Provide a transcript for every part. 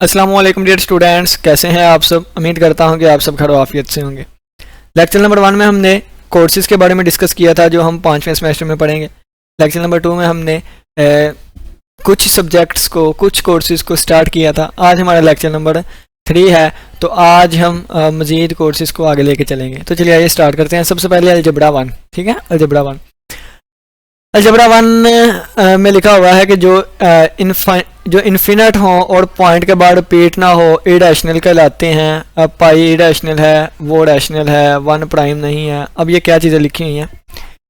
अस्सलाम वालेकुम dear students, कैसे हैं आप सब। उम्मीद करता हूं कि आप सब खैर आफियत से होंगे। लेक्चर नंबर 1 में हमने कोर्सेज के बारे में डिस्कस किया था जो हम 5वें सेमेस्टर में पढ़ेंगे। लेक्चर नंबर 2 में हमने कुछ सब्जेक्ट्स को, कुछ कोर्सेज को स्टार्ट किया था। आज हमारा लेक्चर नंबर 3 है, तो आज हम मज़ीद कोर्सेज को आगे लेके चलेंगे। तो चलिए आइए स्टार्ट करते हैं। सबसे पहले अलजबरा 1, ठीक है। अलजबरा 1 में लिखा हुआ है कि जो इन्फिनिट हो और पॉइंट के बाद रिपीट ना हो इरेशनल कहलाते हैं। अब पाई इरेशनल है, वो रैशनल है, 1 प्राइम नहीं है। अब ये क्या चीज़ें लिखी हुई हैं,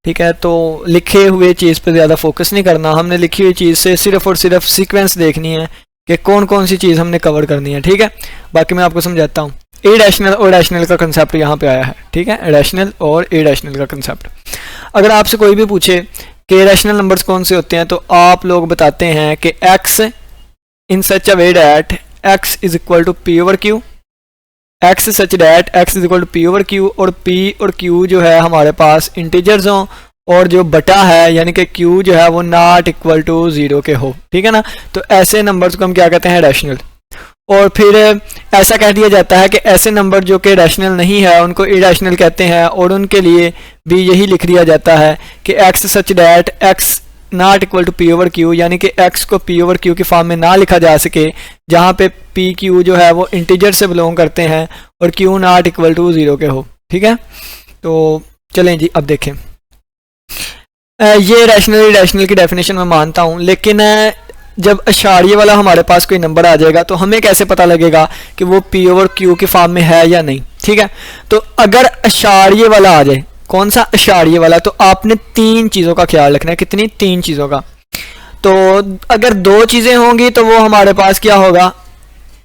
ठीक है। तो लिखे हुए चीज़ पर ज़्यादा फोकस नहीं करना, हमने लिखी हुई चीज़ से सिर्फ और सिर्फ सीक्वेंस देखनी है कि कौन कौन सी चीज़ हमने कवर करनी है, ठीक है। बाकी मैं आपको समझाता हूँ। इरेशनल और रैशनल का कंसेप्ट यहाँ पे आया है, ठीक है। रैशनल और इरेशनल का कंसेप्ट। अगर आपसे कोई भी पूछे कि रैशनल नंबर्स कौन से होते हैं, तो आप लोग बताते हैं कि x in such a way that x is equal to p over q, x such that x is equal to p over q, और p और q जो है हमारे पास इंटीजर्स हों और जो बटा है यानी कि q जो है वो नॉट इक्वल टू 0 के हो, ठीक है ना। तो ऐसे नंबर्स को हम क्या कहते हैं, रैशनल। और फिर ऐसा कह दिया जाता है कि ऐसे नंबर जो कि रैशनल नहीं है उनको इरेशनल कहते हैं, और उनके लिए भी यही लिख दिया जाता है कि x such that x not equal to p over q, यानी कि x को p ओवर q की फॉर्म में ना लिखा जा सके, जहाँ पे p q जो है वो इंटीजर से बिलोंग करते हैं और q नॉट इक्वल टू 0 के हो, ठीक है। तो चलें जी, अब देखें। ये रैशनल इरेशनल की डेफिनेशन मैं मानता हूँ, लेकिन जब अशारिये वाला हमारे पास कोई नंबर आ जाएगा तो हमें कैसे पता लगेगा कि वो p ओवर q की फॉर्म में है या नहीं, ठीक है। तो अगर अशारिये वाला आ जाए, कौन सा अशारिये वाला, तो आपने 3 चीज़ों का ख्याल रखना है। कितनी? 3 चीज़ों का। तो अगर 2 चीज़ें होंगी तो वो हमारे पास क्या होगा,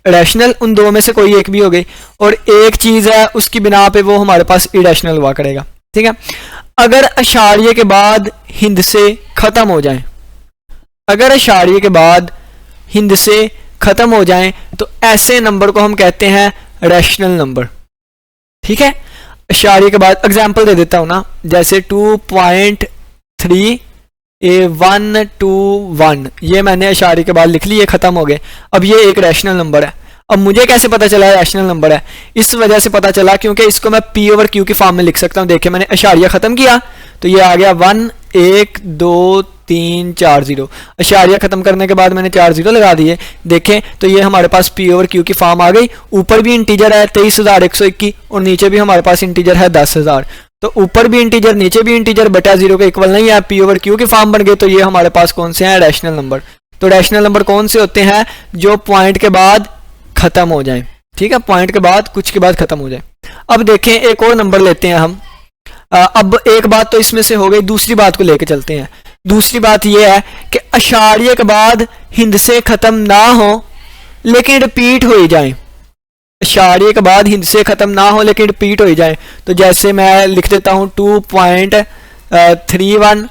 रैशनल। उन 2 में से कोई एक भी हो गई, और एक चीज़ है उसकी बिना पे वो हमारे पास इरेशनल हुआ करेगा, ठीक है। अगर अशारिये के बाद हिंद से ख़त्म हो जाए, अगर अशारिये के बाद हिंद से ख़त्म हो जाएं तो ऐसे नंबर को हम कहते हैं रैशनल नंबर, ठीक है। अशारिये के बाद एग्जांपल दे देता हूँ ना, जैसे 2.3 121, ये मैंने अशारिये के बाद लिख ली, ये ख़त्म हो गए। अब ये एक रैशनल नंबर है। अब मुझे कैसे पता चला रैशनल नंबर है? इस वजह से पता चला क्योंकि इसको मैं p ओवर q की फॉर्म में लिख सकता हूँ। देखिए मैंने अशारिया ख़त्म किया तो ये आ गया 1 1 2 3 4 0। अशारिया ख़त्म करने के बाद मैंने 4 0 लगा दिए। देखें तो ये हमारे पास p ओवर q की फॉर्म आ गई। ऊपर भी इंटीजर है 23,121 और नीचे भी हमारे पास इंटीजर है 10,000। तो ऊपर भी इंटीजर नीचे भी इंटीजर बटा 0 के इक्वल नहीं है, p ओवर q की फॉर्म बन गई। तो ये हमारे पास कौन से हैं, रैशनल नंबर। तो रैशनल नंबर कौन से होते हैं? जो पॉइंट के बाद ख़त्म हो जाए, ठीक है। पॉइंट के बाद, कुछ के बाद ख़त्म हो जाए। अब देखें एक और नंबर लेते हैं हम। अब एक बात तो इसमें से हो गई, दूसरी बात को लेके चलते हैं। दूसरी बात यह है कि अशारिये के बाद हिंद से ख़त्म ना हो लेकिन रिपीट हो ही जाए। अशारिये के बाद हिंद से ख़त्म ना हो लेकिन रिपीट हो ही जाए। तो जैसे मैं लिख देता हूँ 2.31,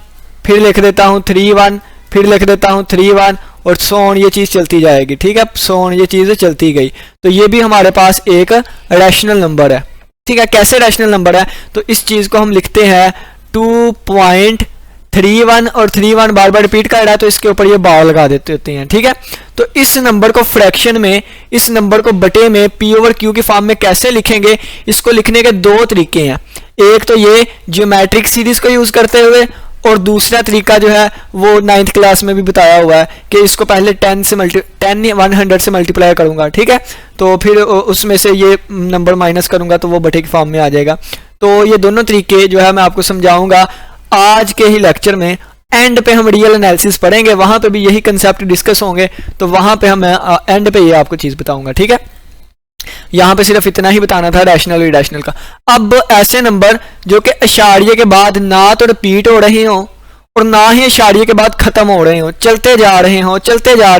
फिर लिख देता हूँ 31, फिर लिख देता हूँ 31, और सोन ये चीज़ चलती जाएगी, ठीक है। सोन ये चीज़ चलती गई। तो ये भी हमारे पास एक रैशनल नंबर है, ठीक है। कैसे रैशनल नंबर है? तो इस चीज़ को हम लिखते हैं 2.31 और 31 बार बार रिपीट कर रहा है तो इसके ऊपर ये बार लगा देते होते हैं, ठीक है। तो इस नंबर को फ्रैक्शन में, इस नंबर को बटे में p ओवर q की फॉर्म में कैसे लिखेंगे? इसको लिखने के 2 तरीके हैं। एक तो ये ज्योमेट्रिक सीरीज को यूज़ करते हुए, और दूसरा तरीका जो है वो 9th क्लास में भी बताया हुआ है कि इसको पहले 100 से मल्टीप्लाई करूंगा, ठीक है। तो फिर उसमें से ये नंबर माइनस करूंगा तो वो बटे की फॉर्म में आ जाएगा। तो ये दोनों तरीके जो है मैं आपको समझाऊंगा आज के ही लेक्चर में। एंड पे हम रियल एनालिसिस पढ़ेंगे, वहां पे भी यही कंसेप्ट डिस्कस होंगे, तो वहां पे हम एंड पे ये आपको चीज़ बताऊंगा, ठीक है। यहाँ पे सिर्फ इतना ही बताना था रैशनल और इरेशनल का। अब ऐसे नंबर जो कि अशारिये के बाद ना तो रिपीट हो रहे हों और ना ही अशारिये के बाद ख़त्म हो रहे हों, चलते जा रहे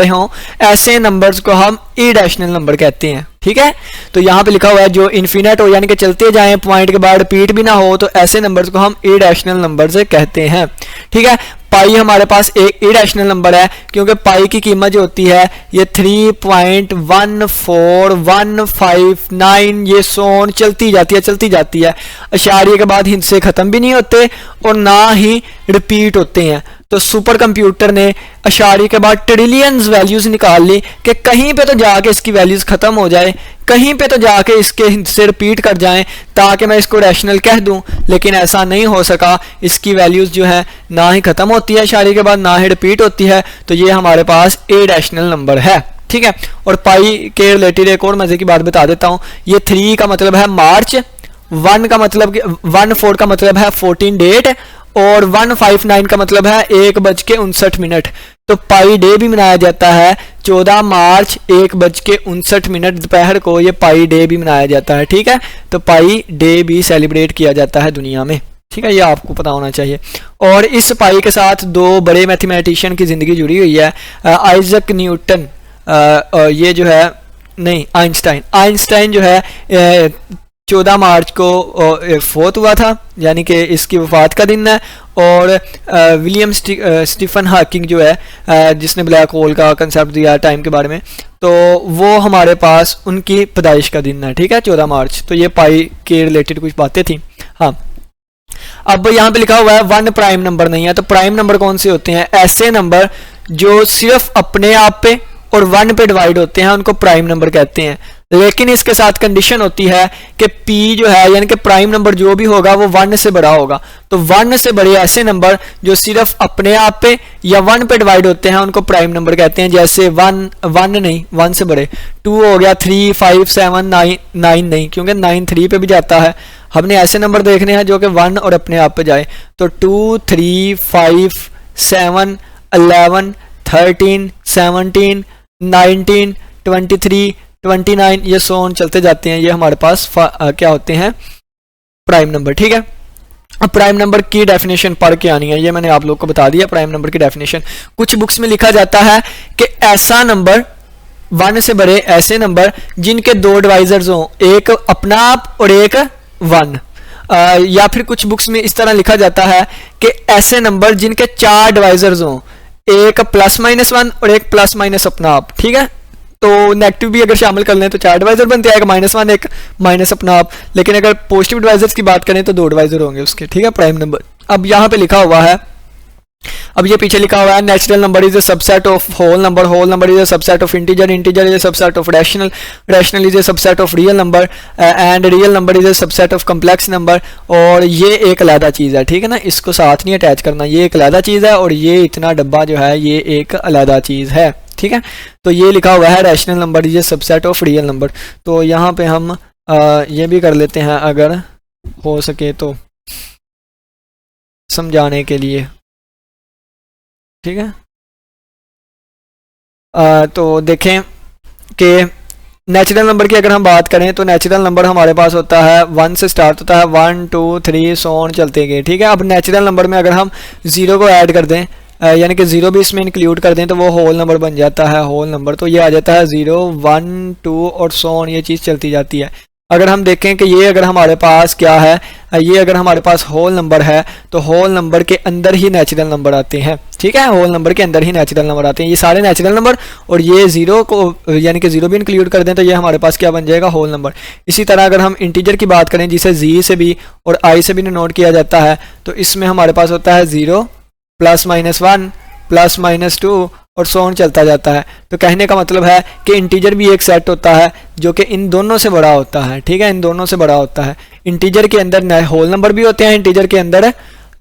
हों, ऐसे नंबर्स को हम इरेशनल नंबर कहते हैं, ठीक है। तो यहाँ पे लिखा हुआ है जो इन्फिनिट हो यानी कि चलते जाएं, पॉइंट के बाद रिपीट भी ना हो, तो ऐसे नंबर्स को हम इरेशनल नंबर्स कहते हैं, ठीक है। पाई हमारे पास एक इरेशनल नंबर है क्योंकि पाई की कीमत जो होती है ये 3.14159, ये सोन चलती जाती है। अशारिये के बाद हिंद से ख़त्म भी नहीं होते और ना ही रिपीट होते हैं। तो सुपर कंप्यूटर ने अशारी के बाद ट्रिलियंस वैल्यूज निकाल ली कि कहीं पे तो जाके इसकी वैल्यूज खत्म हो जाए, कहीं पे तो जाके इसके हिस्से रिपीट कर जाएं ताकि मैं इसको रैशनल कह दूं, लेकिन ऐसा नहीं हो सका। इसकी वैल्यूज जो है ना ही खत्म होती है अशारी के बाद, ना ही रिपीट होती है, तो ये हमारे पास इरैशनल नंबर है। ठीक है, और पाई के रिलेटेड एक और मजे की बात बता देता हूं। ये 3 का मतलब है मार्च, 1 का मतलब 1/4 का मतलब है 14 डेट, और 159 का मतलब है 1:59। तो पाई डे भी मनाया जाता है 14 मार्च 1:59 दोपहर को, ये पाई डे भी मनाया जाता है। ठीक है, तो पाई डे भी सेलिब्रेट किया जाता है दुनिया में। ठीक है, ये आपको पता होना चाहिए। और इस पाई के साथ 2 बड़े मैथमेटिशियन की ज़िंदगी जुड़ी हुई है, आइजक न्यूटन, ये जो है नहीं आइंस्टाइन जो है 14 मार्च को फोत हुआ था, यानी कि इसकी वफात का दिन है। और विलियम स्टीफन हॉकिंग जो है जिसने ब्लैक होल का कंसेप्ट दिया टाइम के बारे में, तो वो हमारे पास उनकी पैदाइश का दिन है। ठीक है, 14 मार्च। तो ये पाई के रिलेटेड कुछ बातें थी। हाँ, अब यहाँ पे लिखा हुआ है 1 प्राइम नंबर नहीं है। तो प्राइम नंबर कौन से होते हैं? ऐसे नंबर जो सिर्फ अपने आप पे और 1 पे डिवाइड होते हैं, उनको प्राइम नंबर कहते हैं। लेकिन इसके साथ कंडीशन होती है कि p जो है यानी कि प्राइम नंबर जो भी होगा वो 1 से बड़ा होगा। तो 1 से बड़े ऐसे नंबर जो सिर्फ अपने आप पे या 1 पे डिवाइड होते हैं, उनको प्राइम नंबर कहते हैं। जैसे 1 से बड़े 2 हो गया, 3, 5, 7, 9 नहीं, क्योंकि 9 3 पे भी जाता है। हमने ऐसे नंबर देखने हैं जो कि 1 और अपने आप पे जाए। तो 2, 3, 5, 7, 11, 13, 17, 19, 23, 29, ये सोन चलते जाते हैं। ये हमारे पास क्या होते हैं? Prime number. ठीक है, अब प्राइम नंबर की डेफिनेशन पढ़ के आनी है, ये मैंने आप लोग को बता दिया प्राइम नंबर की डेफिनेशन। कुछ बुक्स में लिखा जाता है कि ऐसा नंबर 1 से बड़े ऐसे नंबर जिनके 2 डिवाइजर्स हों, एक अपना आप और एक 1। या फिर कुछ बुक्स में इस तरह लिखा जाता है कि ऐसे नंबर जिनके 4 डिवाइजर्स हों, एक +-1 और एक +- अपना आप। ठीक है, तो नेगेटिव भी अगर शामिल कर लें तो 4 डिवाइजर बनते हैं, एक -1 एक माइनस अपना आप। लेकिन अगर पॉजिटिव डिवाइजर्स की बात करें तो 2 डिवाइजर होंगे उसके। ठीक है, प्राइम नंबर। अब यहाँ पे लिखा हुआ है, अब ये पीछे लिखा हुआ है natural number is a subset of whole number is a subset of integer is a subset of rational is a subset of real number and real number is a subset of complex number. और ये एक अलग चीज़ है। ठीक है ना, इसको साथ नहीं अटैच करना, ये एक अलग चीज़ है और ये इतना डब्बा जो है ये एक अलग चीज़ है। ठीक है, तो ये लिखा हुआ है rational number is a subset of real number. तो यहाँ पे हम ये भी कर लेते हैं अगर हो सके तो समझाने के लिए। ठीक है, तो देखें कि नेचुरल नंबर की अगर हम बात करें तो नेचुरल नंबर हमारे पास होता है 1 से स्टार्ट होता है, 1, 2, 3 सोन चलते गए। ठीक है, अब नेचुरल नंबर में अगर हम 0 को ऐड कर दें, यानी कि 0 भी इसमें इंक्लूड कर दें, तो वो होल नंबर बन जाता है होल नंबर। तो ये आ जाता है 0, 1, 2 और सोन, ये चीज़ चलती जाती है। अगर हम देखें कि ये अगर हमारे पास क्या है, ये अगर हमारे पास होल नंबर है तो होल नंबर के अंदर ही नेचुरल नंबर आते हैं। ठीक है, होल नंबर के अंदर ही नेचुरल नंबर आते हैं, ये सारे नेचुरल नंबर। और ये 0 को यानी कि 0 भी इंक्लूड कर दें तो ये हमारे पास क्या बन जाएगा? Whole number. इसी तरह अगर हम इंटीजर की बात करें जिसे जी से भी और आई से भी नोट किया जाता है, तो इसमें हमारे पास होता है 0, +-1, +-2 और सो ऑन चलता जाता है। तो कहने का मतलब है कि इंटीजर भी एक सेट होता है जो कि इन दोनों से बड़ा होता है। ठीक है, इन दोनों से बड़ा होता है। इंटीजर के अंदर होल नंबर भी होते हैं, इंटीजर के अंदर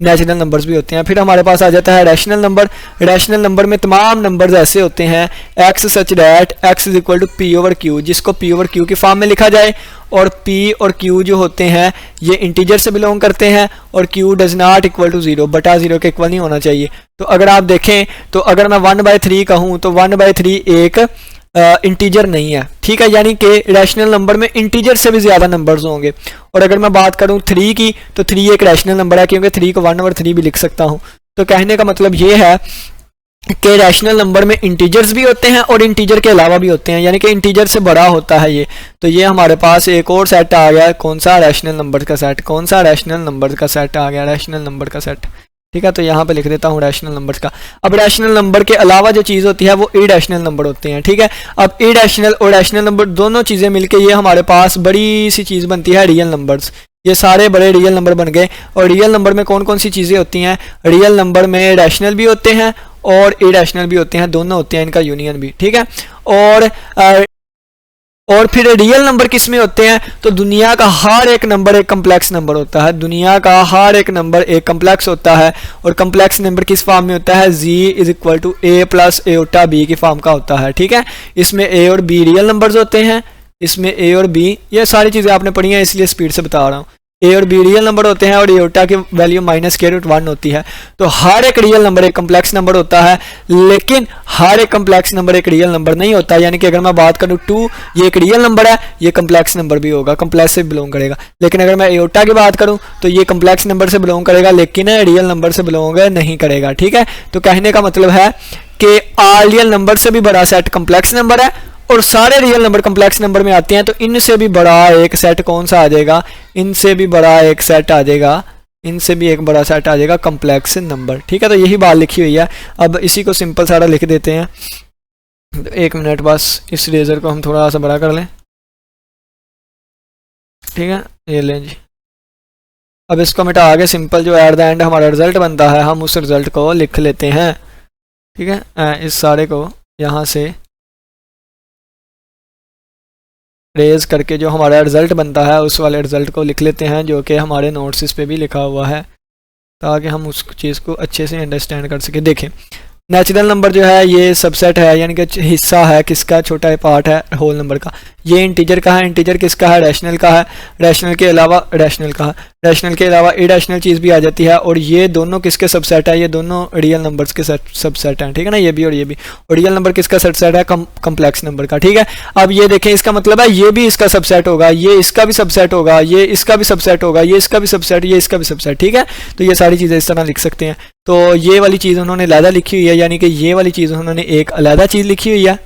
नेचुरल नंबर्स भी होते हैं। फिर हमारे पास आ जाता है रैशनल नंबर। रैशनल नंबर में तमाम नंबर्स ऐसे होते हैं x such that x is equal to p/q, जिसको p/q की फॉर्म में लिखा जाए। और p और q जो होते हैं ये इंटीजर से बिलोंग करते हैं और q does not equal to 0, बटा 0 के इक्वल नहीं होना चाहिए। तो अगर आप देखें तो अगर मैं 1/3 कहूँ तो 1/3 एक इंटीजर नहीं है। ठीक है, यानी कि रैशनल नंबर में इंटीजर से भी ज़्यादा नंबर्स होंगे। और अगर मैं बात करूं 3 की तो 3 एक रैशनल नंबर है, क्योंकि 3 को 1/3 भी लिख सकता हूं। तो कहने का मतलब ये है कि रैशनल नंबर में इंटीजर्स भी होते हैं और इंटीजर के अलावा भी होते हैं, यानी कि इंटीजर से बड़ा होता है ये। तो ये हमारे पास एक और सेट आ गया, कौन सा? रैशनल नंबर का सेट। कौन सा? रैशनल नंबर का सेट आ गया, रैशनल नंबर का सेट। ठीक है, तो यहाँ पे लिख देता हूँ रैशनल नंबर्स का। अब रैशनल नंबर के अलावा जो चीज़ होती है वो इरैशनल नंबर होते हैं। ठीक है, अब इरैशनल और रैशनल नंबर दोनों चीज़ें मिलके ये हमारे पास बड़ी सी चीज़ बनती है रियल नंबर्स। ये सारे बड़े रियल नंबर बन गए। और रियल नंबर में कौन कौन सी चीज़ें होती हैं? रियल नंबर में रैशनल भी होते हैं और इरेशनल भी होते हैं, दोनों होते हैं, इनका यूनियन भी, ठीक है। और फिर रियल नंबर किस में होते हैं? तो दुनिया का हर एक नंबर एक कम्प्लेक्स नंबर होता है, दुनिया का हर एक नंबर एक कम्प्लेक्स होता है। और कम्प्लेक्स नंबर किस फॉर्म में होता है? z = a + एओटा b की फॉर्म का होता है, ठीक है। इसमें a और b रियल नंबर्स होते हैं, इसमें a और b, ये सारी चीज़ें आपने पढ़ी हैं इसलिए स्पीड से बता रहा हूँ। a और b रियल नंबर होते हैं और एओटा की वैल्यू -√1 होती है। तो हर एक रियल नंबर एक कम्प्लेक्स नंबर होता है, लेकिन हर एक कम्प्लेक्स नंबर एक रियल नंबर नहीं होता। यानी कि अगर मैं बात करूँ 2, ये एक रियल नंबर है, ये कम्प्लेक्स नंबर भी होगा, कम्प्लेक्स से बिलोंग करेगा। लेकिन अगर मैं एओटा की बात करूँ तो ये कम्प्लेक्स नंबर से बिलोंग करेगा, लेकिन रियल नंबर से बिलोंग नहीं करेगा, ठीक है। तो कहने का मतलब है कि आल रियल नंबर से भी बड़ा सेट कम्प्लेक्स नंबर है और सारे रियल नंबर कम्प्लेक्स नंबर में आते हैं। तो इनसे भी बड़ा एक सेट कौन सा आ जाएगा? इनसे भी बड़ा एक सेट आ जाएगा, इनसे भी एक बड़ा सेट आ जाएगा कम्प्लेक्स नंबर, ठीक है। तो यही बात लिखी हुई है। अब इसी को सिंपल सारा लिख देते हैं। तो 1 मिनट बस, इस रेजर को हम थोड़ा सा बड़ा कर लें, ठीक है। ये लें जी। अब इसको मिटा के सिंपल जो एट द एंड हमारा रिजल्ट बनता है, हम उस रिजल्ट को लिख लेते हैं, ठीक है। इस सारे को यहाँ से रेज करके जो हमारा रिजल्ट बनता है उस वाले रिजल्ट को लिख लेते हैं, जो कि हमारे नोट्स पे भी लिखा हुआ है, ताकि हम उस चीज़ को अच्छे से अंडरस्टैंड कर सके। देखें, नेचुरल नंबर जो है ये सबसेट है, यानी कि हिस्सा है किसका? छोटा पार्ट है होल नंबर का। ये इंटीजर का है, इंटीजर किसका है? रैशनल का है। रैशनल के अलावा रैशनल के अलावा इरेशनल चीज़ भी आ जाती है। और ये दोनों किसके सबसेट है? ये दोनों रियल नंबर्स के सबसेट हैं, ठीक है ना, ये भी और ये भी। और रियल नंबर किसका सबसेट है? कम्प्लेक्स नंबर का, ठीक है। अब ये देखें, इसका मतलब है ये भी इसका सबसेट होगा, ये इसका भी सबसेट होगा, ये इसका भी सबसेट होगा, ये इसका भी सबसेट, ये इसका भी सबसेट, ठीक है। तो ये सारी चीज़ें इस तरह लिख सकते हैं। तो ये वाली चीज़ उन्होंने अलहदा लिखी हुई है, यानी कि ये वाली चीज़ उन्होंने एक अलहदा चीज़ लिखी हुई है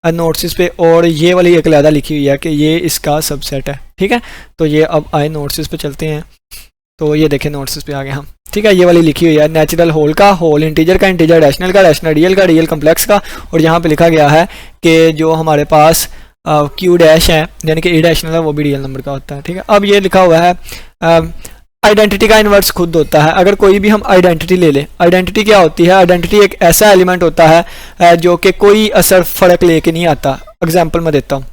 नोट्स पे, और ये वाली एक अलहदा लिखी हुई है कि ये इसका सबसेट है, ठीक है। तो ये अब आए नोट्स पे चलते हैं। तो ये देखें नोट्स पे आ गए हम, ठीक है। ये वाली लिखी हुई है नेचुरल होल का, होल इंटीजर का, इंटीजर रैशनल का, रैशनल रियल का, रियल कम्प्लेक्स का। और यहाँ पे लिखा गया है कि जो हमारे पास क्यू डैश है यानी कि इरेशनल है, वो भी रियल नंबर का होता है, ठीक है। अब ये लिखा हुआ है आइडेंटिटी का इन्वर्स खुद होता है। अगर कोई भी हम आइडेंटिटी ले लें, आइडेंटिटी क्या होती है? आइडेंटिटी एक ऐसा एलिमेंट होता है जो कि कोई असर फ़र्क लेके नहीं आता। एग्जांपल मैं देता हूँ,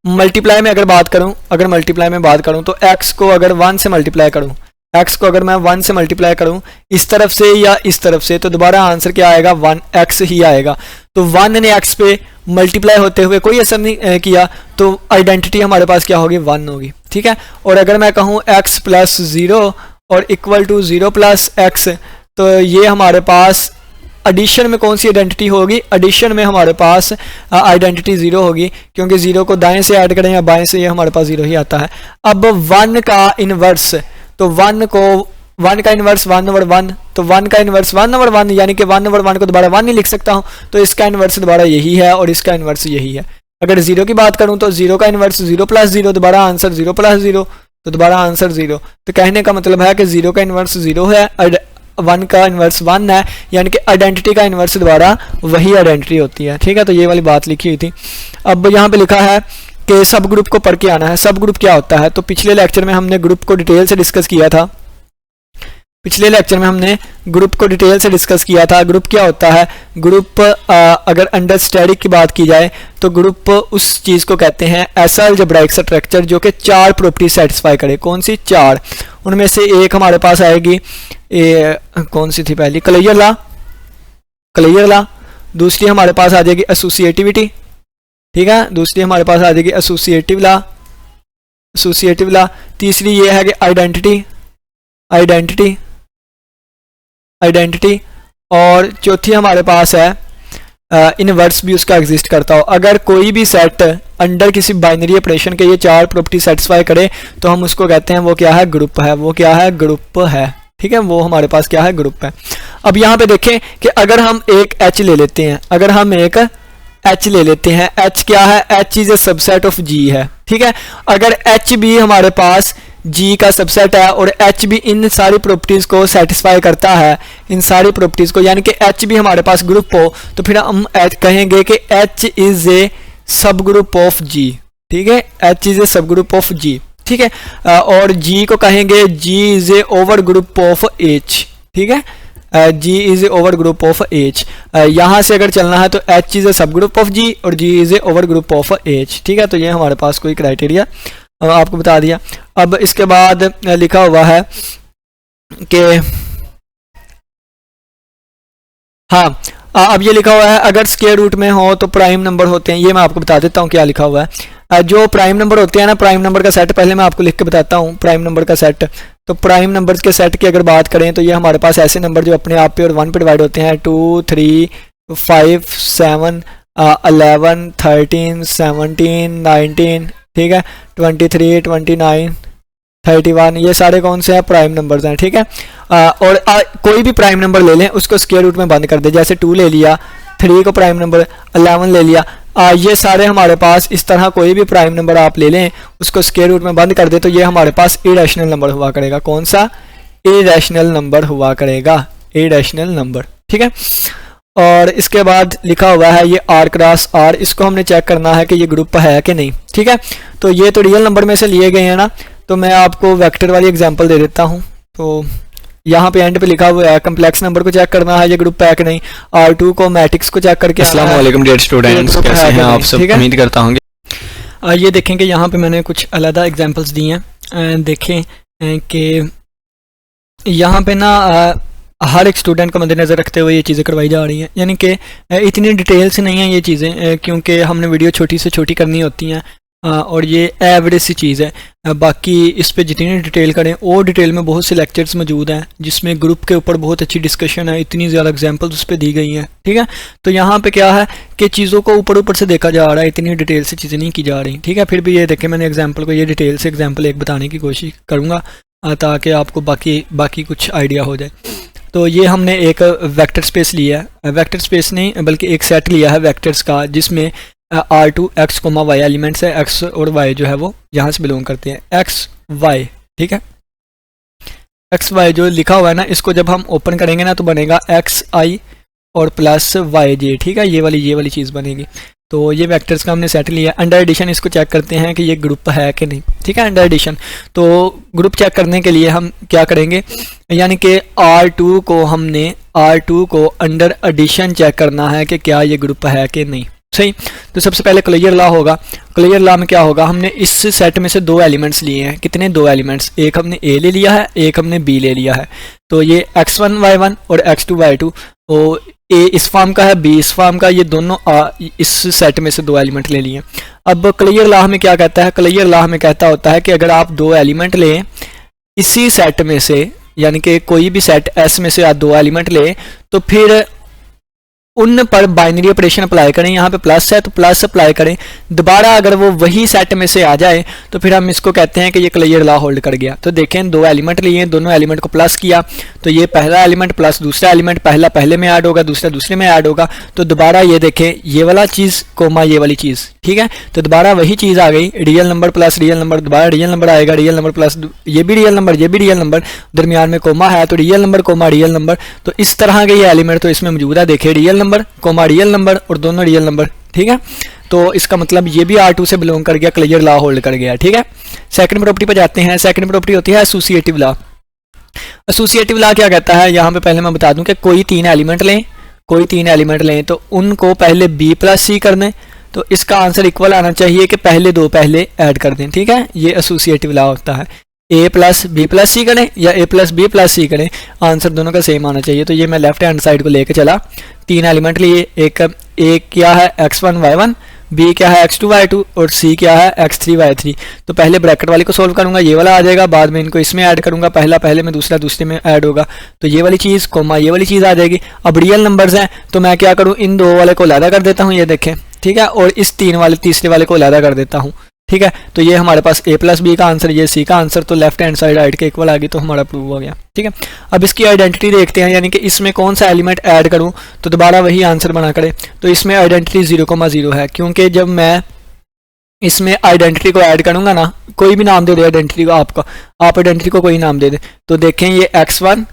मल्टीप्लाई में अगर मल्टीप्लाई में बात करूँ तो x को अगर 1 से मल्टीप्लाई करूँ, x को अगर मैं 1 से मल्टीप्लाई करूँ इस तरफ से या इस तरफ से, तो दोबारा आंसर क्या आएगा? 1x ही आएगा। तो 1 ने x पे मल्टीप्लाई होते हुए कोई असर नहीं किया, तो आइडेंटिटी हमारे पास क्या होगी? 1 होगी, ठीक है। और अगर मैं कहूँ x + 0 और = 0 + x, तो ये हमारे पास एडिशन में कौन सी आइडेंटिटी होगी? एडिशन में हमारे पास आइडेंटिटी 0 होगी, क्योंकि 0 को दाएं से ऐड करें या बाएं से, ये हमारे पास 0 ही आता है। अब 1 का इन्वर्स, तो 1 का इन्वर्स 1/1, तो 1 का इन्वर्स 1/1, यानी कि 1/1 को दोबारा 1 नहीं लिख सकता हूँ, तो इसका इन्वर्स दोबारा यही है और इसका इन्वर्स यही है। अगर 0 की बात करूँ तो 0 का इन्वर्स 0 + 0, दोबारा आंसर 0 + 0, तो दोबारा आंसर 0। तो कहने का मतलब है कि 0 का इन्वर्स 0 है, 1 का इन्वर्स 1 है, यानी कि आइडेंटिटी का इन्वर्स दोबारा वही आइडेंटिटी होती है, ठीक है। तो ये वाली बात लिखी हुई थी। अब यहाँ पे लिखा है कि सब ग्रुप को पढ़ के आना है। सब ग्रुप क्या होता है? तो पिछले लेक्चर में हमने ग्रुप को डिटेल से डिस्कस किया था। ग्रुप क्या होता है? ग्रुप अगर अंडर स्टैटिक की बात की जाए तो ग्रुप उस चीज़ को कहते हैं ऐसा अलजेब्राइक स्ट्रक्चर जो कि 4 प्रॉपर्टी सेटिस्फाई करे। कौन सी? 4। उनमें से एक हमारे पास आएगी, कौन सी थी पहली? क्लियर ला। दूसरी हमारे पास आ जाएगी एसोसिएटिविटी, ठीक है। दूसरी हमारे पास आ जाएगी एसोसिएटिव ला। तीसरी ये है कि आइडेंटिटी। और चौथी हमारे पास है इनवर्स भी उसका एग्जिस्ट करता हो। अगर कोई भी सेट अंडर किसी बाइनरी ऑपरेशन के ये 4 प्रॉपर्टी सेटिस्फाई करे तो हम उसको कहते हैं वो क्या है? ग्रुप है। वो क्या है? ग्रुप है, ठीक है। वो हमारे पास क्या है? ग्रुप है। अब यहाँ पे देखें कि अगर हम एक H ले लेते हैं, H क्या है? H is a subset of G है, ठीक है। अगर H भी हमारे पास G का सबसेट है और H भी इन सारी प्रॉपर्टीज को सेटिस्फाई करता है, इन सारी प्रॉपर्टीज को, यानी कि H भी हमारे पास ग्रुप हो, तो फिर हम कहेंगे कि H इज ए सब ग्रुप ऑफ G, ठीक है। H इज ए सब ग्रुप ऑफ G। ठीक है। और जी को कहेंगे G is a over group of H, ठीक है, G is a over group of H. यहाँ से अगर चलना है तो एच इज ए सब ग्रुप ऑफ जी और G is a over group of H, ठीक है। तो ये हमारे पास कोई क्राइटेरिया आपको बता दिया। अब इसके बाद लिखा हुआ है कि हाँ, अब ये लिखा हुआ है अगर स्क्वायर रूट में हो तो प्राइम नंबर होते हैं। ये मैं आपको बता देता हूँ क्या लिखा हुआ है। जो प्राइम नंबर होते हैं ना, प्राइम नंबर का सेट पहले मैं आपको लिख के बताता हूँ। प्राइम नंबर का सेट, तो प्राइम नंबर्स के सेट की अगर बात करें तो ये हमारे पास ऐसे नंबर जो अपने आप पे और 1 पे डिवाइड होते हैं, 2 3 5 7 11 13 17 19, ठीक है, 23 29 31, ये सारे कौन से हैं, प्राइम नंबर्स हैं, ठीक है। और कोई भी प्राइम नंबर ले लें उसको स्क्वायर रूट में बंद कर दे, जैसे 2 ले लिया, 3 को प्राइम नंबर, 11 ले लिया। ये सारे हमारे पास इस तरह कोई भी प्राइम नंबर आप ले लें उसको स्क्वायर रूट में बंद कर दे तो ये हमारे पास इरेशनल नंबर हुआ करेगा। कौन सा, इरेशनल नंबर हुआ करेगा, इरेशनल नंबर, ठीक है। और इसके बाद लिखा हुआ है ये आर क्रॉस आर, इसको हमने चेक करना है कि ये ग्रुप है कि नहीं, ठीक है। तो ये तो रियल नंबर में से लिए गए हैं ना, तो मैं आपको वेक्टर वाली एग्जांपल दे देता हूँ। तो यहाँ पे एंड पे लिखा हुआ है कम्प्लेक्स नंबर को चेक करना है, ये ग्रुप है कि नहीं। R2 को मैट्रिक्स को चेक करके, अस्सलाम वालेकुम डियर स्टूडेंट्स, कैसे हैं आप सब, उम्मीद करता हूँ। ये देखें कि यहाँ पे मैंने कुछ अलग एग्जांपल्स दी हैं। देखें कि यहाँ पे ना हर एक स्टूडेंट को मद्देनज़र रखते हुए ये चीज़ें करवाई जा रही हैं, यानी कि इतनी डिटेल से नहीं है ये चीज़ें, क्योंकि हमने वीडियो छोटी से छोटी करनी होती हैं और ये एवरेज सी चीज़ है। बाकी इस पे जितनी डिटेल करें और डिटेल में बहुत से लेक्चर्स मौजूद हैं जिसमें ग्रुप के ऊपर बहुत अच्छी डिस्कशन है, इतनी ज़्यादा एग्जांपल्स उस पर दी गई हैं, ठीक है। तो यहाँ पे क्या है कि चीज़ों को ऊपर ऊपर से देखा जा रहा है, इतनी डिटेल से चीज़ें नहीं की जा रही, ठीक है। फिर भी ये देखें मैंने एग्जाम्पल को ये डिटेल से एग्जाम्पल एक बताने की कोशिश करूँगा ताकि आपको बाकी कुछ आइडिया हो जाए। तो ये हमने एक वेक्टर स्पेस लिया है, वेक्टर स्पेस नहीं बल्कि एक सेट लिया है वेक्टर्स का, जिसमें R2 x, y एलिमेंट्स है, x और y जो है वो यहाँ से बिलोंग करते हैं, x y, ठीक है। x y जो लिखा हुआ है ना, इसको जब हम ओपन करेंगे ना तो बनेगा x i और प्लस y j, ठीक है, ये वाली चीज़ बनेगी। तो ये वेक्टर्स का हमने सेट लिया। अंडर एडिशन इसको चेक करते हैं कि ये ग्रुप है कि नहीं, ठीक है। अंडर एडिशन तो ग्रुप चेक करने के लिए हम क्या करेंगे, यानी कि R2 को अंडर एडिशन चेक करना है कि क्या ये ग्रुप है कि नहीं, सही। तो सबसे पहले क्लियर लॉ होगा। क्लियर लॉ में क्या होगा, हमने इस सेट में से 2 एलिमेंट्स लिए हैं। कितने, 2 एलिमेंट्स, एक हमने A ले लिया है, एक हमने B ले लिया है। तो ये x1 y1 और x2 y2, तो A इस फॉर्म का है, B इस फॉर्म का, ये दोनों इस सेट में से 2 एलिमेंट ले लिए। अब क्लियर लॉ में क्या कहता है, क्लियर लॉ में कहता होता है कि अगर आप 2 एलिमेंट लें इसी सेट में से, यानी कि कोई भी सेट S में से आप 2 एलिमेंट लें तो फिर उन पर बाइनरी ऑपरेशन अप्लाई करें। यहाँ पे प्लस है तो प्लस अप्लाई करें, दोबारा अगर वो वही सेट में से आ जाए तो फिर हम इसको कहते हैं कि ये क्लियर लॉ होल्ड कर गया। तो देखें 2 एलिमेंट लिए, दोनों एलिमेंट को प्लस किया तो ये पहला एलिमेंट प्लस दूसरा एलिमेंट, पहला पहले में ऐड होगा, दूसरा दूसरे में ऐड होगा। तो दोबारा ये देखें ये वाला चीज़ कोमा ये वाली चीज़, ठीक है। तो दोबारा वही चीज़ आ गई, real number plus real number, दोबारा रियल नंबर आएगा, रियल नंबर प्लस ये भी रियल नंबर, ये भी रियल नंबर, दरमियान में कोमा है तो real number comma real number. तो इस तरह के ये एलिमेंट तो इसमें मौजूद है, देखे real number comma real number और दोनों रियल नंबर, ठीक है। तो इसका मतलब ये भी R2 से बिलोंग कर गया, क्लियर लॉ होल्ड कर गया, ठीक है। सेकंड प्रॉपर्टी पर जाते हैं। सेकंड प्रॉपर्टी होती है एसोसिएटिव लॉ। एसोसिएटिव लॉ क्या कहता है, यहाँ पे पहले मैं बता दूं कि कोई 3 एलिमेंट लें तो उनको पहले B प्लस C कर दें, तो इसका आंसर इक्वल आना चाहिए कि पहले 2 पहले ऐड कर दें, ठीक है। ये एसोसिएटिव लॉ होता है। A प्लस B प्लस सी करें या A प्लस B प्लस सी करें, आंसर दोनों का सेम आना चाहिए। तो ये मैं लेफ्ट हैंड साइड को लेके चला, 3 एलिमेंट लिए, एक क्या है x1 y1, B क्या है x2 y2 और C क्या है x3 y3। तो पहले ब्रैकेट वाली को सोल्व करूंगा, ये वाला आ जाएगा, बाद में इनको इसमें ऐड करूंगा, पहला पहले में दूसरा दूसरे में ऐड होगा, तो ये वाली चीज़ कोमा ये वाली चीज़ आ जाएगी। अब रियल नंबर्स हैं तो मैं क्या करूँ, इन 2 वाले को अलहदा कर देता हूँ, ये देखें, ठीक है, और इस तीसरे वाले को अलहदा कर देता हूँ, ठीक है। तो ये हमारे पास A प्लस B का आंसर, ये C का आंसर, तो लेफ्ट हैंड साइड राइट के इक्वल आ गई, तो हमारा प्रूव हो गया, ठीक है। अब इसकी आइडेंटिटी देखते हैं, यानी कि इसमें कौन सा एलिमेंट ऐड करूं तो दोबारा वही आंसर बना करे। तो इसमें आइडेंटिटी 0,0 है, क्योंकि जब मैं इसमें आइडेंटिटी को ऐड करूंगा ना, कोई भी नाम दे दे आइडेंटिटी को, आप आइडेंटिटी को कोई नाम दे दे, तो देखें ये x1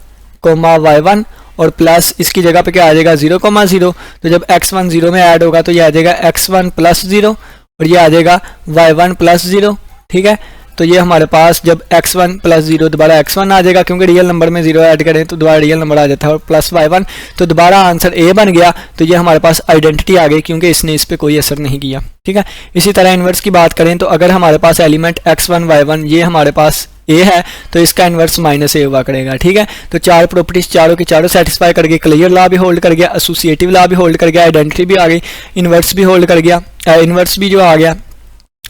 y1 और प्लस इसकी जगह पे क्या आ जाएगा 0,0। तो जब x1 0 में ऐड होगा तो ये आ जाएगा x1 प्लस 0 और ये आ जाएगा y1 प्लस 0, ठीक है। तो ये हमारे पास जब x1 प्लस 0 दोबारा x1 आ जाएगा, क्योंकि रियल नंबर में 0 ऐड करें तो दोबारा रियल नंबर आ जाता है, और प्लस y1, तो दोबारा आंसर a बन गया। तो ये हमारे पास आइडेंटिटी आ गई, क्योंकि इसने इस पर कोई असर नहीं किया, ठीक है। इसी तरह इन्वर्स की बात करें तो अगर हमारे पास एलिमेंट x1 y1 ये हमारे पास a है तो इसका इन्वर्स माइनस a हुआ करेगा, ठीक है। तो चार प्रॉपर्टीज चारों की चारों सेटिस्फाई कर गई, क्लियर लॉ भी होल्ड कर गया, एसोसिएटिव लॉ भी होल्ड कर गया, आइडेंटिटी भी आ गई, इन्वर्स भी होल्ड कर गया, इन्वर्स भी जो आ गया।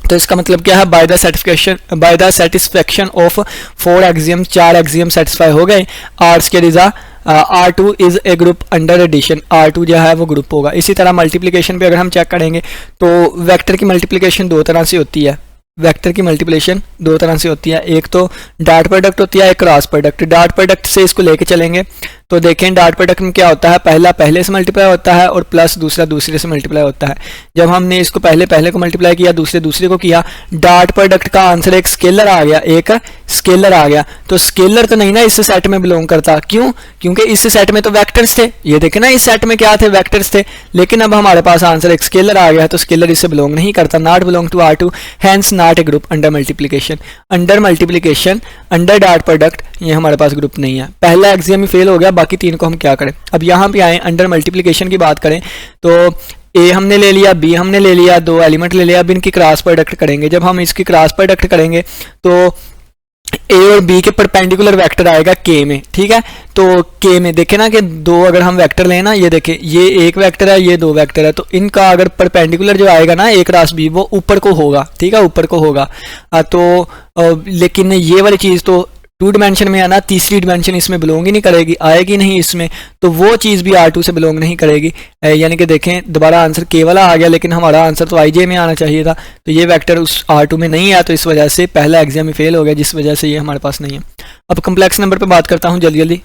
तो इसका मतलब क्या है, by the satisfaction of 4 axioms, 4 axiom satisfy हो गए। R square is R2 is a group under addition, R2 जो है वो ग्रुप होगा। इसी तरह मल्टीप्लिकेशन पे अगर हम चेक करेंगे तो वेक्टर की मल्टीप्लिकेशन दो तरह से होती है, वेक्टर की मल्टीप्लिकेशन दो तरह से होती है, एक तो डॉट प्रोडक्ट होती है, एक क्रॉस प्रोडक्ट। डॉट प्रोडक्ट से इसको लेके चलेंगे तो देखें डॉट प्रोडक्ट में क्या होता है, पहला पहले से मल्टीप्लाई होता है और प्लस दूसरा दूसरे से मल्टीप्लाई होता है। जब हमने इसको पहले पहले को मल्टीप्लाई किया, दूसरे दूसरे को किया, डॉट प्रोडक्ट का आंसर एक स्केलर आ गया, एक स्केलर आ गया। तो स्केलर तो नहीं ना इस सेट में बिलोंग करता, क्यों? क्योंकि इस सेट में तो वेक्टर्स थे, ये देखें ना इस सेट में क्या थे, वेक्टर्स थे। लेकिन अब हमारे पास आंसर एक स्केलर आ गया, तो स्केलर इससे बिलोंग नहीं करता, not belong to R2, hence not a group under multiplication. Under multiplication, under dot product, ये हमारे पास ग्रुप नहीं है। पहला एक्सियम ही फेल हो गया, बाकी तीन को हम क्या करें। अब यहाँ पे आए, अंडर मल्टीप्लिकेशन की बात करें तो ए हमने ले लिया, बी हमने ले लिया, दो एलिमेंट ले लिया। अब इनकी क्रॉस प्रोडक्ट करेंगे। जब हम इसकी क्रॉस प्रोडक्ट करेंगे तो ए और बी के परपेंडिकुलर वेक्टर आएगा के में, ठीक है। तो के में देखे ना कि दो अगर हम वेक्टर लें ना, ये देखें ये एक वेक्टर है, ये दो वेक्टर है, तो इनका अगर परपेंडिकुलर जो आएगा ना ए क्रॉस बी वो ऊपर को होगा, ठीक है, ऊपर को होगा। लेकिन ये वाली चीज़ तो 2 डिमेंशन में आना, तीसरी डिमेंशन इसमें बिलोंग ही नहीं करेगी, आएगी नहीं इसमें, तो वो चीज़ भी R2 से बिलोंग नहीं करेगी। यानी कि देखें दोबारा आंसर के वाला आ गया, लेकिन हमारा आंसर तो IJ में आना चाहिए था, तो ये वेक्टर उस R2 में नहीं आया, तो इस वजह से पहला एग्जाम में फेल हो गया, जिस वजह से ये हमारे पास नहीं है। अब कम्प्लेक्स नंबर पर बात करता हूँ जल्दी जल्दी।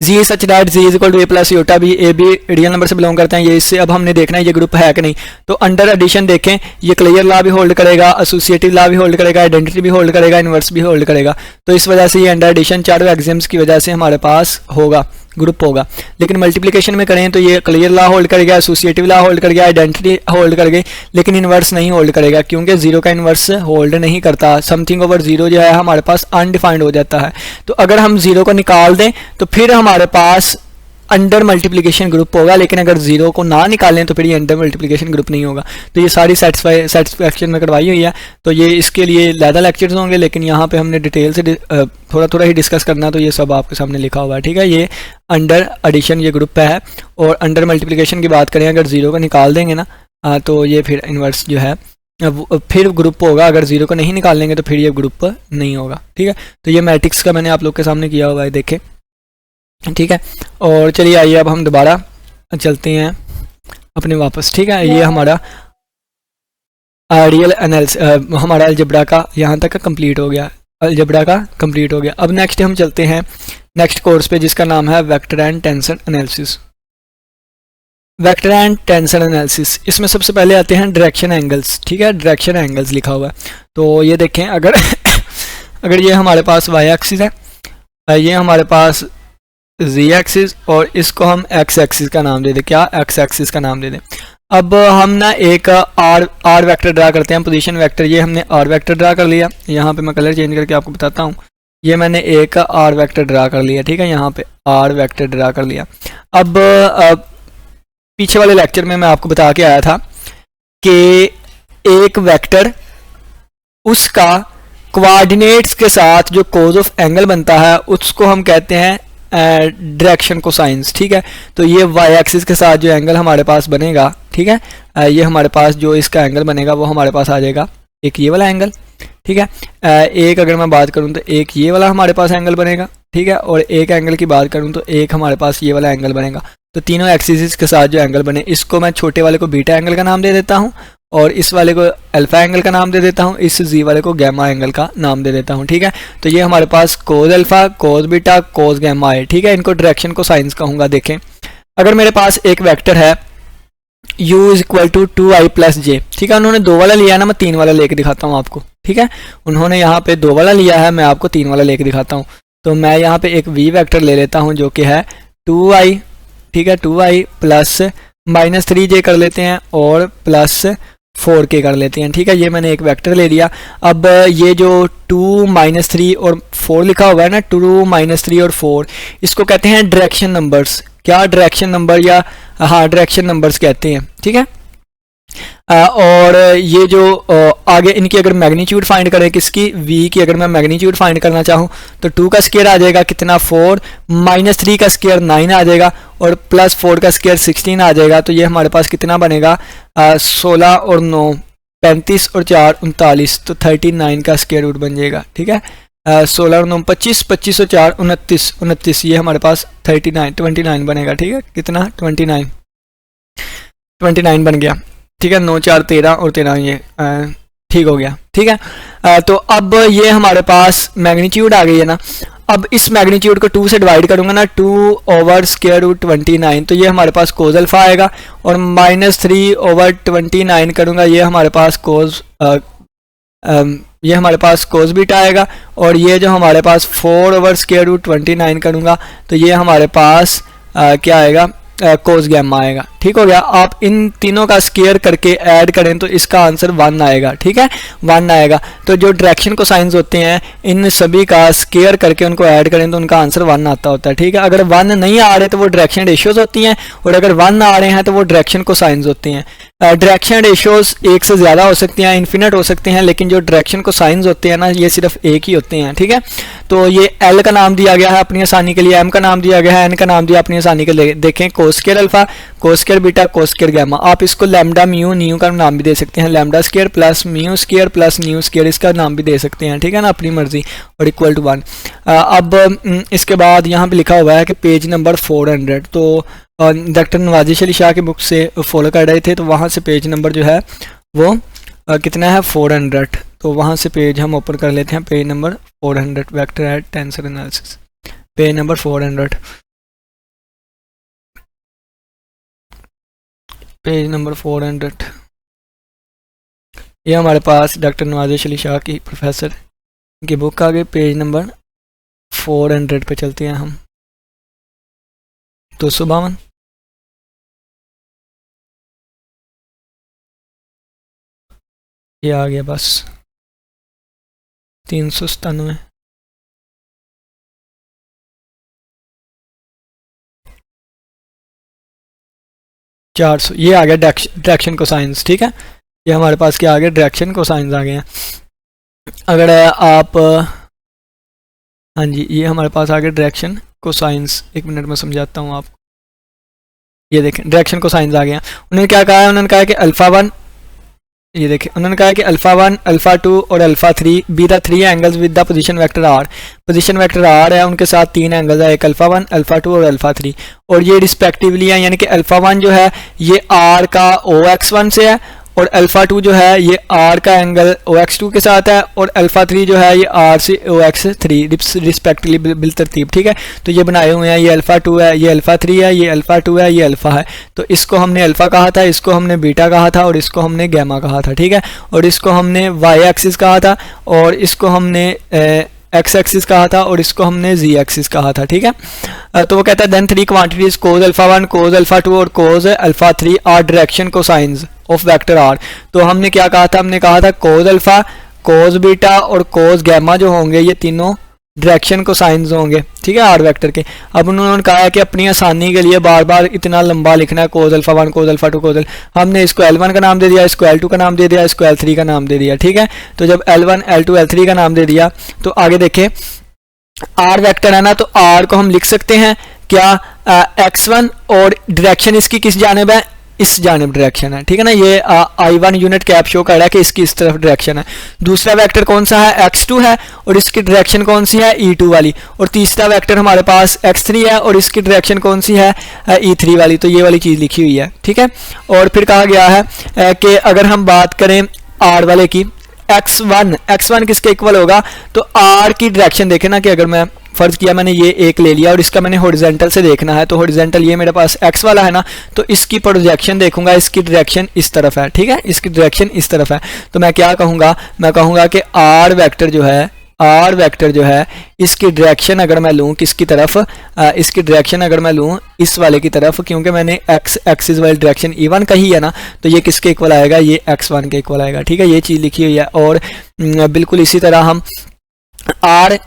G such that G is equal to A plus iota भी, ए भी रियल नंबर से बिलोंग करते हैं, ये इससे अब हमने देखना है ये ग्रुप है कि नहीं। तो अंडर एडिशन देखें, ये क्लियर लॉ भी होल्ड करेगा, एसोसिएटिव लॉ भी होल्ड करेगा, आइडेंटिटी भी होल्ड करेगा, इन्वर्स भी होल्ड करेगा। तो इस वजह से ये अंडर एडिशन चारों एग्जाम्स की वजह से हमारे पास होगा, ग्रुप होगा। लेकिन मल्टीप्लिकेशन में करें तो ये क्लियर लॉ होल्ड करेगा, एसोसिएटिव लॉ होल्ड करेगा, आइडेंटिटी होल्ड करेगा, लेकिन इन्वर्स नहीं होल्ड करेगा, क्योंकि जीरो का इन्वर्स होल्ड नहीं करता। समथिंग ओवर जीरो जो है हमारे पास अनडिफाइंड हो जाता है। तो अगर हम जीरो को निकाल दें तो फिर हमारे पास अंडर मल्टीप्लिकेशन ग्रुप होगा, लेकिन अगर जीरो को ना निकालें तो फिर ये अंडर मल्टीप्लिकेशन ग्रुप नहीं होगा। तो ये सारी सेटिस्फैक्शन में करवाई हुई है, तो ये इसके लिए ज़्यादा लेक्चर्स होंगे, लेकिन यहाँ पे हमने डिटेल से थोड़ा थोड़ा ही डिस्कस करना, तो ये सब आपके सामने लिखा हुआ है, ठीक है। ये अंडर एडिशन ये ग्रुप है, और अंडर मल्टीप्लिकेशन की बात करें अगर जीरो को निकाल देंगे ना तो ये फिर इन्वर्स जो है फिर ग्रुप होगा, अगर जीरो को नहीं निकाल लेंगे तो फिर ये ग्रुप नहीं होगा, ठीक है। तो ये मैट्रिक्स का मैंने आप लोग के सामने किया हुआ है, देखें, ठीक है। और चलिए आइए अब हम दोबारा चलते हैं अपने वापस, ठीक है। ये हमारा रियल एनालिसिस हमारा अलजेब्रा का यहाँ तक कंप्लीट हो गया, अलजेब्रा का कंप्लीट हो गया। अब नेक्स्ट हम चलते हैं नेक्स्ट कोर्स पे, जिसका नाम है vector and tensor analysis. Vector and tensor analysis, इसमें सबसे पहले आते हैं डायरेक्शन एंगल्स, ठीक है। डायरेक्शन एंगल्स लिखा हुआ है, तो ये देखें अगर अगर ये हमारे पास वाई एक्सिस है, ये हमारे पास z एक्सिस, और इसको हम x एक्सिस का नाम दे दें, क्या x एक्सिस का नाम दे दें। अब हम ना एक r वेक्टर ड्रा करते हैं, पोजीशन वेक्टर। ये हमने r वेक्टर ड्रा कर लिया, यहाँ पे मैं कलर चेंज करके आपको बताता हूँ। ये मैंने एक r वेक्टर ड्रा कर लिया, ठीक है, यहाँ पे r वेक्टर ड्रा कर लिया। अब पीछे वाले लेक्चर में मैं आपको बता के आया था कि एक वेक्टर उसका कोऑर्डिनेट्स के साथ जो कोज ऑफ एंगल बनता है उसको हम कहते हैं डायरेक्शन कोसाइंस, ठीक है। तो ये वाई एक्सिस के साथ जो एंगल हमारे पास बनेगा, ठीक है, ये हमारे पास जो इसका एंगल बनेगा वो हमारे पास आ जाएगा एक ये वाला एंगल, ठीक है। एक अगर मैं बात करूं तो एक ये वाला हमारे पास एंगल बनेगा, ठीक है, और एक एंगल की बात करूं तो एक हमारे पास ये वाला एंगल बनेगा। तो तीनों एक्सिस के साथ जो एंगल बने, इसको मैं छोटे वाले को बीटा एंगल का नाम दे देता हूँ, और इस वाले को अल्फा एंगल का नाम दे देता हूँ, इस जी वाले को गैमा एंगल का नाम दे देता हूँ, ठीक है। तो ये हमारे पास कोज अल्फा, कोज बीटा, कोज गैमा है, ठीक है। इनको डायरेक्शन को साइंस कहूँगा। देखें अगर मेरे पास एक वेक्टर है u is equal to 2i plus J, ठीक है। उन्होंने दो वाला लिया ना, मैं तीन वाला लेके दिखाता हूँ आपको, ठीक है। उन्होंने यहाँ पे दो वाला लिया है, मैं आपको तीन वाला लेके दिखाता हूँ। तो मैं यहाँ पे एक v वेक्टर ले लेता हूँ जो कि है 2i, ठीक है, 2i प्लस -3j कर लेते हैं, और प्लस 4k कर लेते हैं, ठीक है। ये मैंने एक वेक्टर ले लिया। अब ये जो 2 - 3 और 4 लिखा हुआ है ना, 2 - 3 और 4, इसको कहते हैं डायरेक्शन नंबर्स। क्या डायरेक्शन नंबर, या हाँ डायरेक्शन नंबर्स कहते हैं, ठीक है। और ये जो आगे इनकी अगर मैग्नीट्यूड फाइंड करें, किसकी, v की अगर मैं मैग्नीट्यूड फाइंड करना चाहूँ तो 2 का स्क्वायर आ जाएगा कितना, 4, -3 का स्क्वायर 9 आ जाएगा, और +4 का स्क्वायर 16 आ जाएगा। तो ये हमारे पास कितना बनेगा, 16 और 9 35 और 4 39, तो 39 का स्क्वायर रूट बन जाएगा, ठीक है। 16 और 9 25, 25 और 4 29, 29, ये हमारे पास 29 बनेगा, ठीक है। कितना, 29 बन गया, ठीक है। 9 4 13 और 13, ये ठीक हो गया, ठीक है। तो अब ये हमारे पास मैग्नीट्यूड आ गई है ना। अब इस मैग्नीट्यूड को 2 से डिवाइड करूंगा ना, 2/√29, तो ये हमारे पास कोस अल्फा आएगा, और -3/29 करूंगा, ये हमारे पास कोस बीटा आएगा, और ये जो हमारे पास 4/√29 करूंगा तो ये हमारे पास क्या आएगा, कोस गैमा आएगा, ठीक हो गया। आप इन तीनों का स्क्वायर करके ऐड करें तो इसका आंसर 1 आएगा, ठीक है, 1 आएगा। तो जो डायरेक्शन कोसाइंस होते हैं इन सभी का स्क्वायर करके उनको ऐड करें तो उनका आंसर 1 आता होता है, ठीक है। अगर 1 नहीं आ रहे तो वो डायरेक्शन रेशियोज होती हैं, और अगर 1 आ रहे हैं तो वो डायरेक्शन कोसाइंस होते हैं। डायरेक्शन रेशियोज एक से ज़्यादा हो सकते हैं, इन्फिनिट हो सकते हैं, लेकिन जो डायरेक्शन कोसाइंस होते हैं ना, ये सिर्फ एक ही होते हैं, ठीक है। तो ये एल का नाम दिया गया है अपनी आसानी के लिए, एम का नाम दिया गया है, एन का नाम दिया अपनी आसानी के लिए। देखें, cos square alpha, cos square beta, cos square gamma. आप इसको लैम्डा म्यू न्यू का नाम भी दे सकते हैं, lambda square plus mu square plus new square, इसका नाम भी दे सकते हैं, ठीक है ना, अपनी मर्जी, और इक्वल टू 1। अब इसके बाद यहाँ पे लिखा हुआ है कि पेज नंबर 400, तो डॉक्टर नवाजिश अली शाह की बुक से फॉलो कर रहे थे, तो वहाँ से पेज नंबर जो है वो कितना है, 400। तो वहाँ से पेज हम ओपन कर लेते हैं, page number 400, vector and tensor analysis, page number 400, page number 400। ये हमारे पास डॉक्टर नवाजिश अली शाह की प्रोफेसर की बुक आ गई, पेज नंबर 400 पे चलते हैं हम। 252, ये आ गया बस, 397, 400, ये आ गया डायरेक्शन कोसाइंस, ठीक है। ये हमारे पास क्या आ गया, डायरेक्शन कोसाइंस आ गए हैं। अगर आप हाँ जी, ये हमारे पास आ गया डायरेक्शन कोसाइंस, 1 मिनट में समझाता हूँ आपको। ये देखें, डायरेक्शन कोसाइंस आ गया। उन्होंने क्या कहा है, उन्होंने कहा कि अल्फा 1, ये देखें, उन्होंने कहा कि अल्फा 1, अल्फा 2 और alpha 3 be the 3 angles with the position vector R. Position vector R है, उनके साथ 3 एंगल्स है, एक अल्फा 1, अल्फा 2 और अल्फा 3, और ये रिस्पेक्टिवली है, यानी कि अल्फा 1 जो है ये आर का OX1 से है, और अल्फा 2 जो है ये आर का एंगल OX2 के साथ है, और अल्फा 3 जो है ये आर से OX3 रिस्पेक्टिवली बिलतरतीब, ठीक है। तो ये बनाए हुए हैं, ये अल्फा 2 है, ये अल्फा 3 है, ये अल्फा 2 है, ये अल्फा है। तो इसको हमने अल्फा कहा था, इसको हमने बीटा कहा था, और इसको हमने गैमा कहा था, ठीक है। और इसको हमने वाई एक्सिस कहा था, और इसको हमने एक्स एक्सिस कहा था, और इसको हमने जी एक्सिस कहा था, ठीक है। तो वो कहता है then 3 quantities cos alpha 1, cos alpha 2 और cos alpha 3 are direction cosines of vector R. तो हमने क्या कहा था, हमने कहा था कोस अल्फा, कोस बीटा और कोस गैमा जो होंगे ये तीनों डायरेक्शन कोसाइंस होंगे, ठीक है, आर वेक्टर के। अब उन्होंने कहा है कि अपनी आसानी के लिए बार बार इतना लंबा लिखना है, कोस अल्फा 1, कोस अल्फा 2, कोस हमने इसको L1 का नाम दे दिया, इसको L2 का नाम दे दिया, इसको L3 का नाम दे दिया, ठीक है। तो जब L1, L2, L3 का नाम दे दिया तो आगे देखें, आर वेक्टर है ना, तो आर को हम लिख सकते हैं क्या, x1, और डायरेक्शन इसकी किस जानिब है, इस जानिब डायरेक्शन है, ठीक है ना। ये I1 यूनिट कैप शो कर रहा है कि इसकी इस तरफ डायरेक्शन है। दूसरा वेक्टर कौन सा है, x2 है, और इसकी डायरेक्शन कौन सी है, E2 वाली। और तीसरा वेक्टर हमारे पास x3 है, और इसकी डायरेक्शन कौन सी है, E3 वाली। तो ये वाली चीज़ लिखी हुई है, ठीक है। और फिर कहा गया है कि अगर हम बात करें R वाले की, x1 किसके इक्वल होगा, तो R की डायरेक्शन देखें ना, कि अगर मैं फर्ज किया मैंने ये एक ले लिया और इसका मैंने हॉरिजॉन्टल से देखना है, तो हॉरिजॉन्टल ये मेरे पास x वाला है ना, तो इसकी प्रोजेक्शन देखूंगा, इसकी डायरेक्शन इस तरफ है, ठीक है, इसकी डायरेक्शन इस तरफ है। तो मैं क्या कहूँगा, मैं कहूँगा कि R वेक्टर जो है आर वेक्टर जो है इसकी डायरेक्शन अगर मैं लूँ किसकी तरफ, इसकी डायरेक्शन अगर मैं लूँ इस वाले की तरफ, क्योंकि मैंने एक्स एक्सिस वाली डायरेक्शन E1 कही है ना, तो ये किसके इक्वल आएगा, ये x1 के इक्वल आएगा। ठीक है, ये चीज़ लिखी हुई है। और बिल्कुल इसी तरह हम आर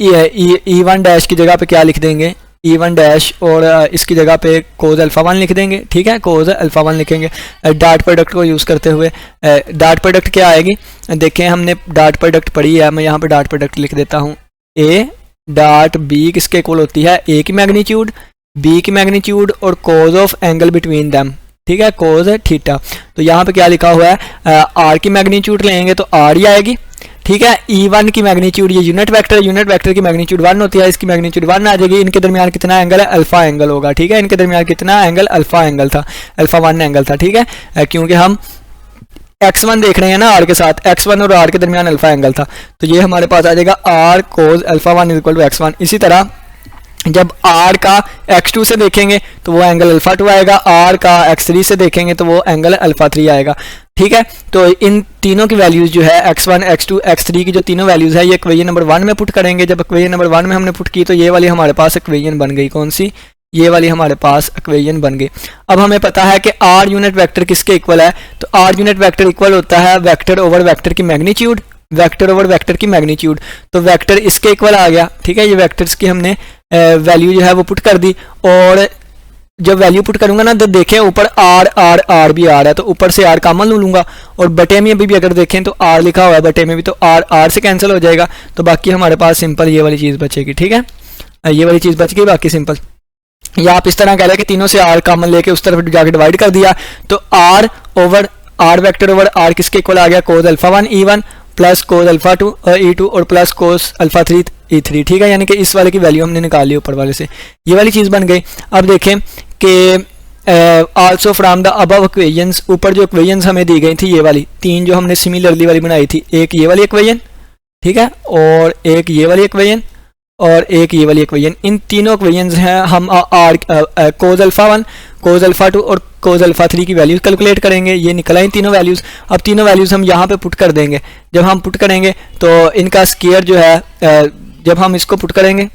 E1 डैश की जगह पे क्या लिख देंगे, E1 डैश, और इसकी जगह पे कोज अल्फा 1 लिख देंगे। ठीक है, कोज अल्फा 1 लिखेंगे डॉट प्रोडक्ट को यूज़ करते हुए। डॉट प्रोडक्ट क्या आएगी, देखें हमने डॉट प्रोडक्ट पढ़ी है, मैं यहाँ पे डॉट प्रोडक्ट लिख देता हूँ। ए डॉट बी किसके इक्वल होती है, ए की मैग्नीट्यूड, बी की मैग्नीट्यूड और cos of angle between them. ठीक है, कोज थीटा। तो यहाँ पे क्या लिखा हुआ है, आर की मैग्नीट्यूड लेंगे तो आर ही आएगी। ठीक है, E1 की मैग्नीट्यूड, ये यूनिट वेक्टर की मैग्नीट्यूड 1 होती है, इसकी मैग्नीट्यूड 1 आ जाएगी। इनके दरमियान कितना एंगल है, अल्फा एंगल होगा। ठीक है, इनके दरमियान कितना एंगल, अल्फा एंगल था, अल्फा 1 एंगल था। ठीक है, क्योंकि हम x1 देख रहे हैं ना आर के साथ, x1 और आर के दरमियान अल्फा एंगल था, तो ये हमारे पास आ जाएगा R cos alpha 1 equal to x1। इसी तरह जब r का x2 से देखेंगे तो वो एंगल अल्फा 2 आएगा, r का x3 से देखेंगे तो वो एंगल अल्फा 3 आएगा। ठीक है, तो इन तीनों की वैल्यूज जो है x1 x2 x3 की जो तीनों वैल्यूज है ये इक्वेशन नंबर 1 में पुट करेंगे। जब इक्वेशन नंबर 1 में हमने पुट की तो ये वाली हमारे पास इक्वेशन बन गई, कौन सी, ये वाली हमारे पास इक्वेशन बन गई। अब हमें पता है कि r यूनिट वेक्टर किसके इक्वल है, तो r यूनिट वेक्टर इक्वल होता है वेक्टर ओवर वेक्टर की मैग्नीट्यूड, वेक्टर ओवर वेक्टर की मैग्नीट्यूड। तो वेक्टर इसके इक्वल आ गया। ठीक है, ये वेक्टर्स की हमने वैल्यू जो है वो पुट कर दी, और जब वैल्यू पुट करूंगा ना तो देखें ऊपर आर आर आर भी आ रहा है, तो ऊपर से आर कॉमन लूंगा, और बटे में भी अगर देखें तो आर लिखा हुआ है बटे में भी, तो आर आर से कैंसिल हो जाएगा, तो बाकी हमारे पास सिंपल ये वाली चीज़ बचेगी। ठीक है, ये वाली चीज़ बच गई, बाकी सिंपल। या आप इस तरह कह रहे कि तीनों से आर कॉमन लेके उस तरफ जाके डिवाइड कर दिया, तो R over R vector over R किसके इक्वल आ गया, cos alpha 1 E1 plus cos alpha 2 E2 और प्लस कोज अल्फा 3 E3। ठीक है, यानी कि इस वाले की वैल्यू हमने निकाल ली ऊपर वाले से, ये वाली चीज़ बन गई। अब देखें कि also from the above equations, ऊपर जो इक्वेशंस हमें दी गई थी ये वाली तीन जो हमने सिमिलरली वाली बनाई थी, एक ये वाली इक्वेशन, ठीक है, और एक ये वाली इक्वेशन और एक ये वाली इक्वेशन, इन तीनों इक्वेशंस हैं। हम R cos alpha 1 cos alpha 2 और कोज अल्फा 3 की वैल्यूज कैलकुलेट करेंगे। ये निकला इन तीनों वैल्यूज। अब तीनों वैल्यूज हम यहाँ पे पुट कर देंगे। जब हम पुट करेंगे तो इनका स्क्वायर जो है, जब हम इसको पुट करेंगे,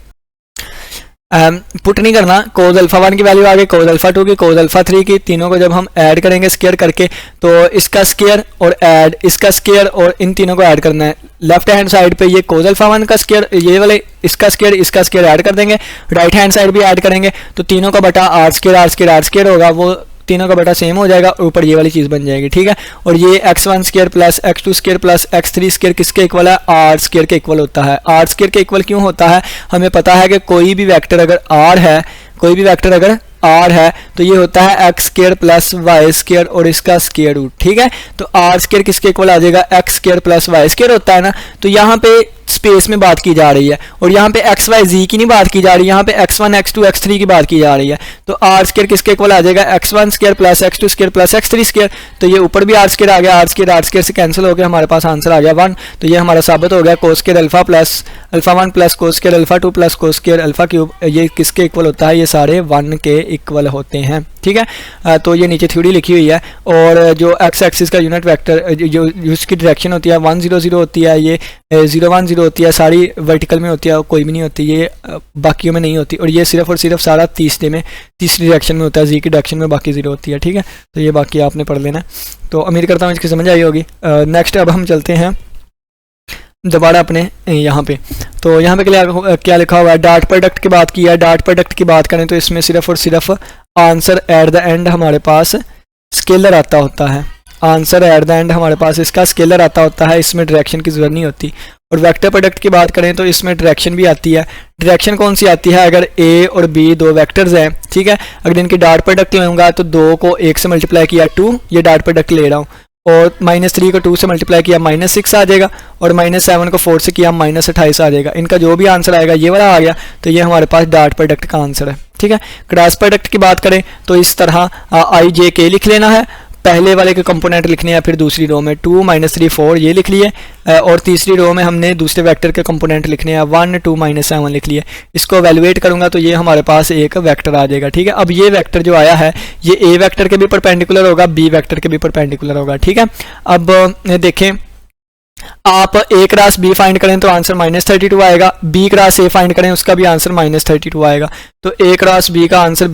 पुट नहीं करना, कोज अल्फा 1 की वैल्यू आ गई, कोज अल्फा 2 की, कोज अल्फा 3 की, तीनों को जब हम ऐड करेंगे स्क्वायर करके, तो इसका स्क्वायर और ऐड इसका स्क्वायर और इन तीनों को ऐड करना है। लेफ्ट हैंड साइड पे ये कोज अल्फा 1 का स्क्वायर, ये वाले इसका स्क्वायर ऐड कर देंगे, राइट हैंड साइड भी ऐड करेंगे, तो तीनों का बटा आर स्क्वायर होगा, वो तीनों का बटा सेम हो जाएगा, ऊपर ये वाली चीज़ बन जाएगी। ठीक है, और ये x1 square plus x2 square plus x3 square किसके इक्वल है, आर स्क्वायर के इक्वल होता है। आर स्क्वायर के इक्वल क्यों होता है, हमें पता है कि कोई भी वेक्टर अगर आर है, कोई भी वेक्टर अगर आर है तो ये होता है x square plus y square और इसका स्क्वायर रूट। ठीक है, तो आर स्क्वायर किसके इक्वल आ जाएगा, x square plus y square होता है ना। तो यहाँ पे स्पेस में बात की जा रही है और यहाँ पे एक्स वाई जी की नहीं बात की जा रही, यहाँ पे x1 x2 x3 की बात की जा रही है। तो आर स्क्वायर किसके इक्वल आ जाएगा, x1 square plus x2 square plus x3 square. तो ये ऊपर भी आर स्क्वायर आ गया, आर स्क्वायर से कैंसिल हो गया, हमारे पास आंसर आ गया 1। तो ये हमारा साबित हो गया cos square alpha plus alpha 1 plus cos square alpha 2 plus cos square alpha cube, ये किसके इक्वल होता है, ये सारे 1 के इक्वल होते हैं। ठीक है, तो ये नीचे थ्योरी लिखी हुई है। और जो एक्स एक्सिस का यूनिट वेक्टर जो उसकी डायरेक्शन होती है 1 0 0 होती है, ये 0 1 0 होती है, सारी वर्टिकल में होती है, कोई भी नहीं होती, ये बाकियों में नहीं होती। और ये सिर्फ और सिर्फ सारा तीसरी डायरेक्शन में होता है, जी की डायरेक्शन में बाकी 0 होती है। ठीक है, तो ये बाकी आपने पढ़ लेना। तो उम्मीद करता हूँ इसकी समझ आई होगी। नेक्स्ट अब हम चलते हैं दोबारा अपने यहाँ पे। तो यहाँ पे क्या लिखा हुआ है, डॉट प्रोडक्ट की बात की है। डॉट प्रोडक्ट की बात करें तो इसमें सिर्फ और सिर्फ आंसर एट द एंड हमारे पास स्केलर आता होता है। आंसर एट द एंड हमारे पास इसका स्केलर आता होता है, इसमें डायरेक्शन की जरूरत नहीं होती। और वेक्टर प्रोडक्ट की बात करें तो इसमें डायरेक्शन भी आती है। डायरेक्शन कौन सी आती है, अगर ए और बी दो वेक्टर्स हैं, ठीक है, अगर इनकी डॉट प्रोडक्ट लूँगा तो 2 को 1 से मल्टीप्लाई किया 2, ये डॉट प्रोडक्ट ले रहा हूँ, और -3 को 2 से मल्टीप्लाई किया -6 आ जाएगा, और -7 को 4 से किया -28 आ जाएगा। इनका जो भी आंसर आएगा ये वाला आ गया, तो ये हमारे पास डॉट प्रोडक्ट का आंसर है। ठीक है, क्रॉस प्रोडक्ट की बात करें तो इस तरह आई जे के लिख लेना है, पहले वाले के कंपोनेंट लिखने हैं, फिर दूसरी रो में 2 -3 4 ये लिख लिए, और तीसरी रो में हमने दूसरे वेक्टर के कंपोनेंट लिखने हैं 1 2 -7 लिख लिए। इसको एवेलुएट करूंगा तो ये हमारे पास एक वेक्टर आ जाएगा। ठीक है, अब ये वेक्टर जो आया है ये ए वेक्टर के भी परपेंडिकुलर होगा, बी वेक्टर के भी परपेंडिकुलर होगा। ठीक है, अब देखें आप a क्रॉस b फाइंड करें तो आंसर -32 आएगा, b क्रॉस a फाइंड करें उसका भी आंसर -32 आएगा। तो a क्रॉस b का आंसर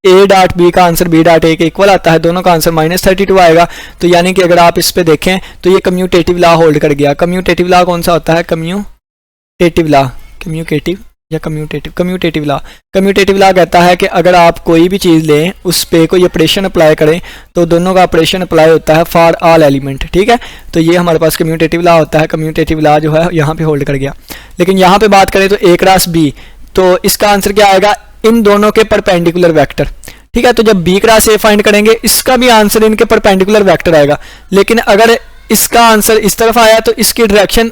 a डॉट b का आंसर b डॉट a के इक्वल आता है, दोनों का आंसर -32 आएगा। तो यानी कि अगर आप इस पे देखें तो ये कम्यूटेटिव लॉ होल्ड कर गया। कम्यूटेटिव लॉ कौन सा होता है? कम्यूटेटिव लॉ, कम्यूटेटिव या कम्यूटेटिव लॉ। कम्यूटेटिव लॉ कहता है कि अगर आप कोई भी चीज़ लें उस पे कोई ऑपरेशन अप्लाई करें तो दोनों का ऑपरेशन अप्लाई होता है फॉर ऑल एलिमेंट, ठीक है। तो ये हमारे पास कम्यूटेटिव लॉ होता है। कम्यूटेटिव लॉ जो है यहाँ पे होल्ड कर गया। लेकिन यहाँ पे बात करें तो a क्रॉस b, तो इसका आंसर क्या आएगा? इन दोनों के परपेंडिकुलर वेक्टर, ठीक है। तो जब b क्रॉस a फाइंड करेंगे इसका भी आंसर इनके परपेंडिकुलर वेक्टर आएगा। लेकिन अगर इसका आंसर इस तरफ आया तो इसकी डायरेक्शन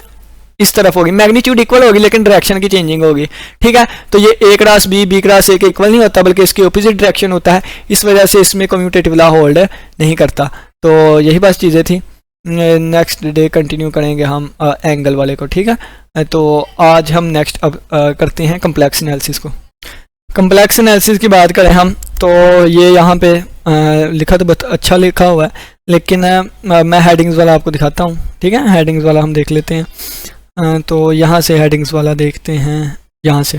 इस तरफ होगी, मैग्नीट्यूड इक्वल होगी लेकिन डायरेक्शन की चेंजिंग होगी, ठीक है। तो ये a cross b, b cross a के इक्वल नहीं होता बल्कि इसकी ऑपोजिट डायरेक्शन होता है। इस वजह से इसमें कम्यूटेटिव लॉ होल्ड नहीं करता। तो यही बस चीज़ें थी। नेक्स्ट डे कंटिन्यू करेंगे हम एंगल वाले को, ठीक है। तो आज हम नेक्स्ट अब करते हैं कम्प्लेक्स एनालिसिस को। कम्प्लेक्स एनालिसिस की बात करें हम तो ये यहाँ पे लिखा तो बहुत अच्छा लिखा हुआ है, लेकिन मैं हेडिंग्स वाला आपको दिखाता हूँ, ठीक है। हेडिंग्स वाला हम देख लेते हैं। तो यहाँ से हेडिंग्स वाला देखते हैं, यहाँ से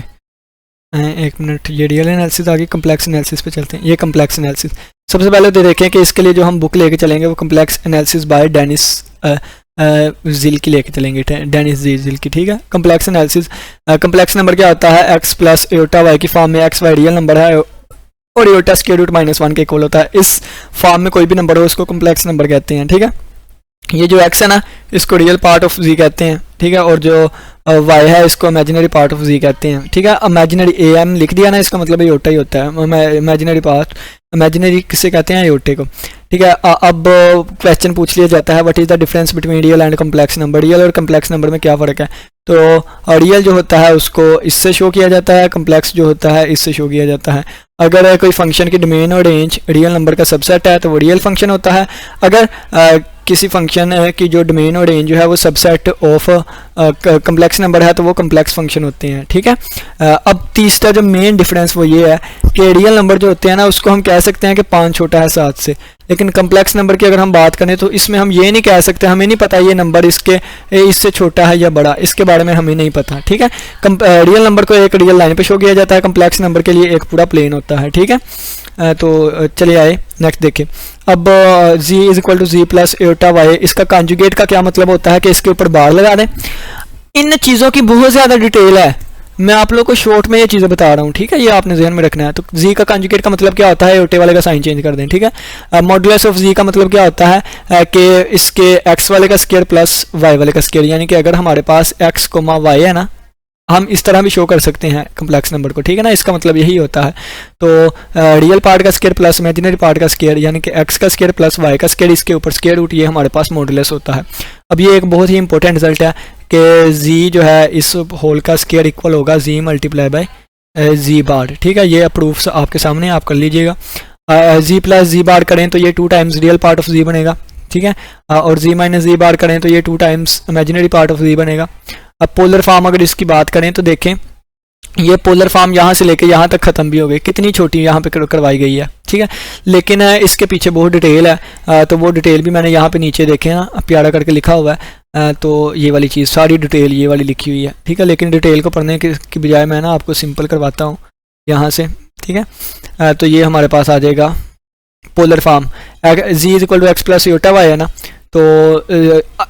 एक मिनट, ये रियल एनालिसिस आ गई। कम्प्लेक्स एनालिसिस पे चलते हैं। ये कम्प्लेक्स एनालिसिस सबसे पहले तो देखें कि इसके लिए जो हम बुक लेके चलेंगे वो कम्प्लेक्स एनालिसिस बाय डेनिस जिल की लेके चलेंगे, डेनिस जिल की, ठीक है। कम्प्लेक्स एनालिसिस, कम्प्लेक्स नंबर क्या होता है? x प्लस एटा वाई की फॉर्म में। एक्स वाई रियल नंबर है और एटा स्क्वायर रूट -1 के इक्वल होता है। इस फॉर्म में कोई भी नंबर हो उसको कम्प्लेक्स नंबर कहते हैं, ठीक है। ये जो x है ना इसको रियल पार्ट ऑफ z कहते हैं, ठीक है। और जो y है इसको इमेजिनरी पार्ट ऑफ z कहते हैं, ठीक है। इमेजिनरी am लिख दिया ना, इसका मतलब एटा ही होता है। इमेजिनरी पार्ट, इमेजिनरी किसे कहते हैं? एटे को, ठीक है। अब क्वेश्चन पूछ लिया जाता है what is the difference between real and complex number. Real और कम्प्लेक्स नंबर में क्या फ़र्क है? तो रियल जो होता है उसको इससे शो किया जाता है, कम्प्लेक्स जो होता है इससे शो किया जाता है। अगर कोई फंक्शन की डोमेन और रेंज रियल नंबर का सबसेट है तो वो रियल फंक्शन होता है। अगर किसी फंक्शन की जो डोमेन और रेंज जो है वो सबसेट ऑफ कम्प्लेक्स नंबर है तो वो कम्प्लेक्स फंक्शन होते हैं, ठीक है। अब तीसरा जो मेन डिफरेंस वो ये है कि रियल नंबर जो होते हैं ना उसको हम कह सकते हैं कि 5 छोटा है 7 से, लेकिन कम्प्लेक्स नंबर की अगर हम बात करें तो इसमें हम ये नहीं कह सकते, हमें नहीं पता ये नंबर इससे छोटा है या बड़ा, इसके बारे में हमें नहीं पता, ठीक है। रियल नंबर को एक रियल लाइन पे शो किया जाता है, कम्प्लेक्स नंबर के लिए एक पूरा प्लेन होता है, ठीक है। तो चलिए आए नेक्स्ट देखें। अब z is equal to z plus iota y, इसका कॉन्जुगेट का क्या मतलब होता है कि इसके ऊपर बार लगा दें। इन चीज़ों की बहुत ज़्यादा डिटेल है, मैं आप लोगों को शॉर्ट में ये चीज़ें बता रहा हूँ, ठीक है। ये आपने ध्यान में रखना है। तो z का कॉन्जुगेट का मतलब क्या होता है? एटे वाले का साइन चेंज कर दें, ठीक है। मॉडुलस ऑफ z का मतलब क्या होता है कि इसके x वाले का स्क्वायर प्लस y वाले का स्क्वायर, यानी कि अगर हमारे पास x, y है ना, हम इस तरह भी शो कर सकते हैं कम्प्लेक्स नंबर को, ठीक है ना। इसका मतलब यही होता है। तो रियल पार्ट का स्क्वायर प्लस इमेजिनरी पार्ट का स्क्वायर, यानी कि x का स्क्वायर प्लस y का स्क्वायर, इसके ऊपर स्क्वायर रूट, ये हमारे पास मॉडुलस होता है। अब ये एक बहुत ही इंपॉर्टेंट रिजल्ट है कि z जो है इस होल का स्क्वायर इक्वल होगा z मल्टीप्लाई बाय z बार, ठीक है। ये प्रूफ आपके सामने आप कर लीजिएगा। z प्लस z बार करें तो ये 2 times real part of z बनेगा, ठीक है। और z माइनस z बार करें तो ये 2 times imaginary part of z बनेगा। अब पोलर फॉर्म अगर इसकी बात करें तो देखें ये पोलर फॉर्म यहाँ से लेके यहाँ तक ख़त्म भी हो गई, कितनी छोटी यहाँ पे करवाई गई है, ठीक है। लेकिन इसके पीछे बहुत डिटेल है, तो वो डिटेल भी मैंने यहाँ पे नीचे देखे ना प्यारा करके लिखा हुआ है। तो ये वाली चीज़ सारी डिटेल ये वाली लिखी हुई है, ठीक है। लेकिन डिटेल को पढ़ने की बजाय मैं ना आपको सिंपल करवाता हूँ यहाँ से, ठीक है। तो ये हमारे पास आ जाएगा polar form, z is equal to x plus iota y है ना, तो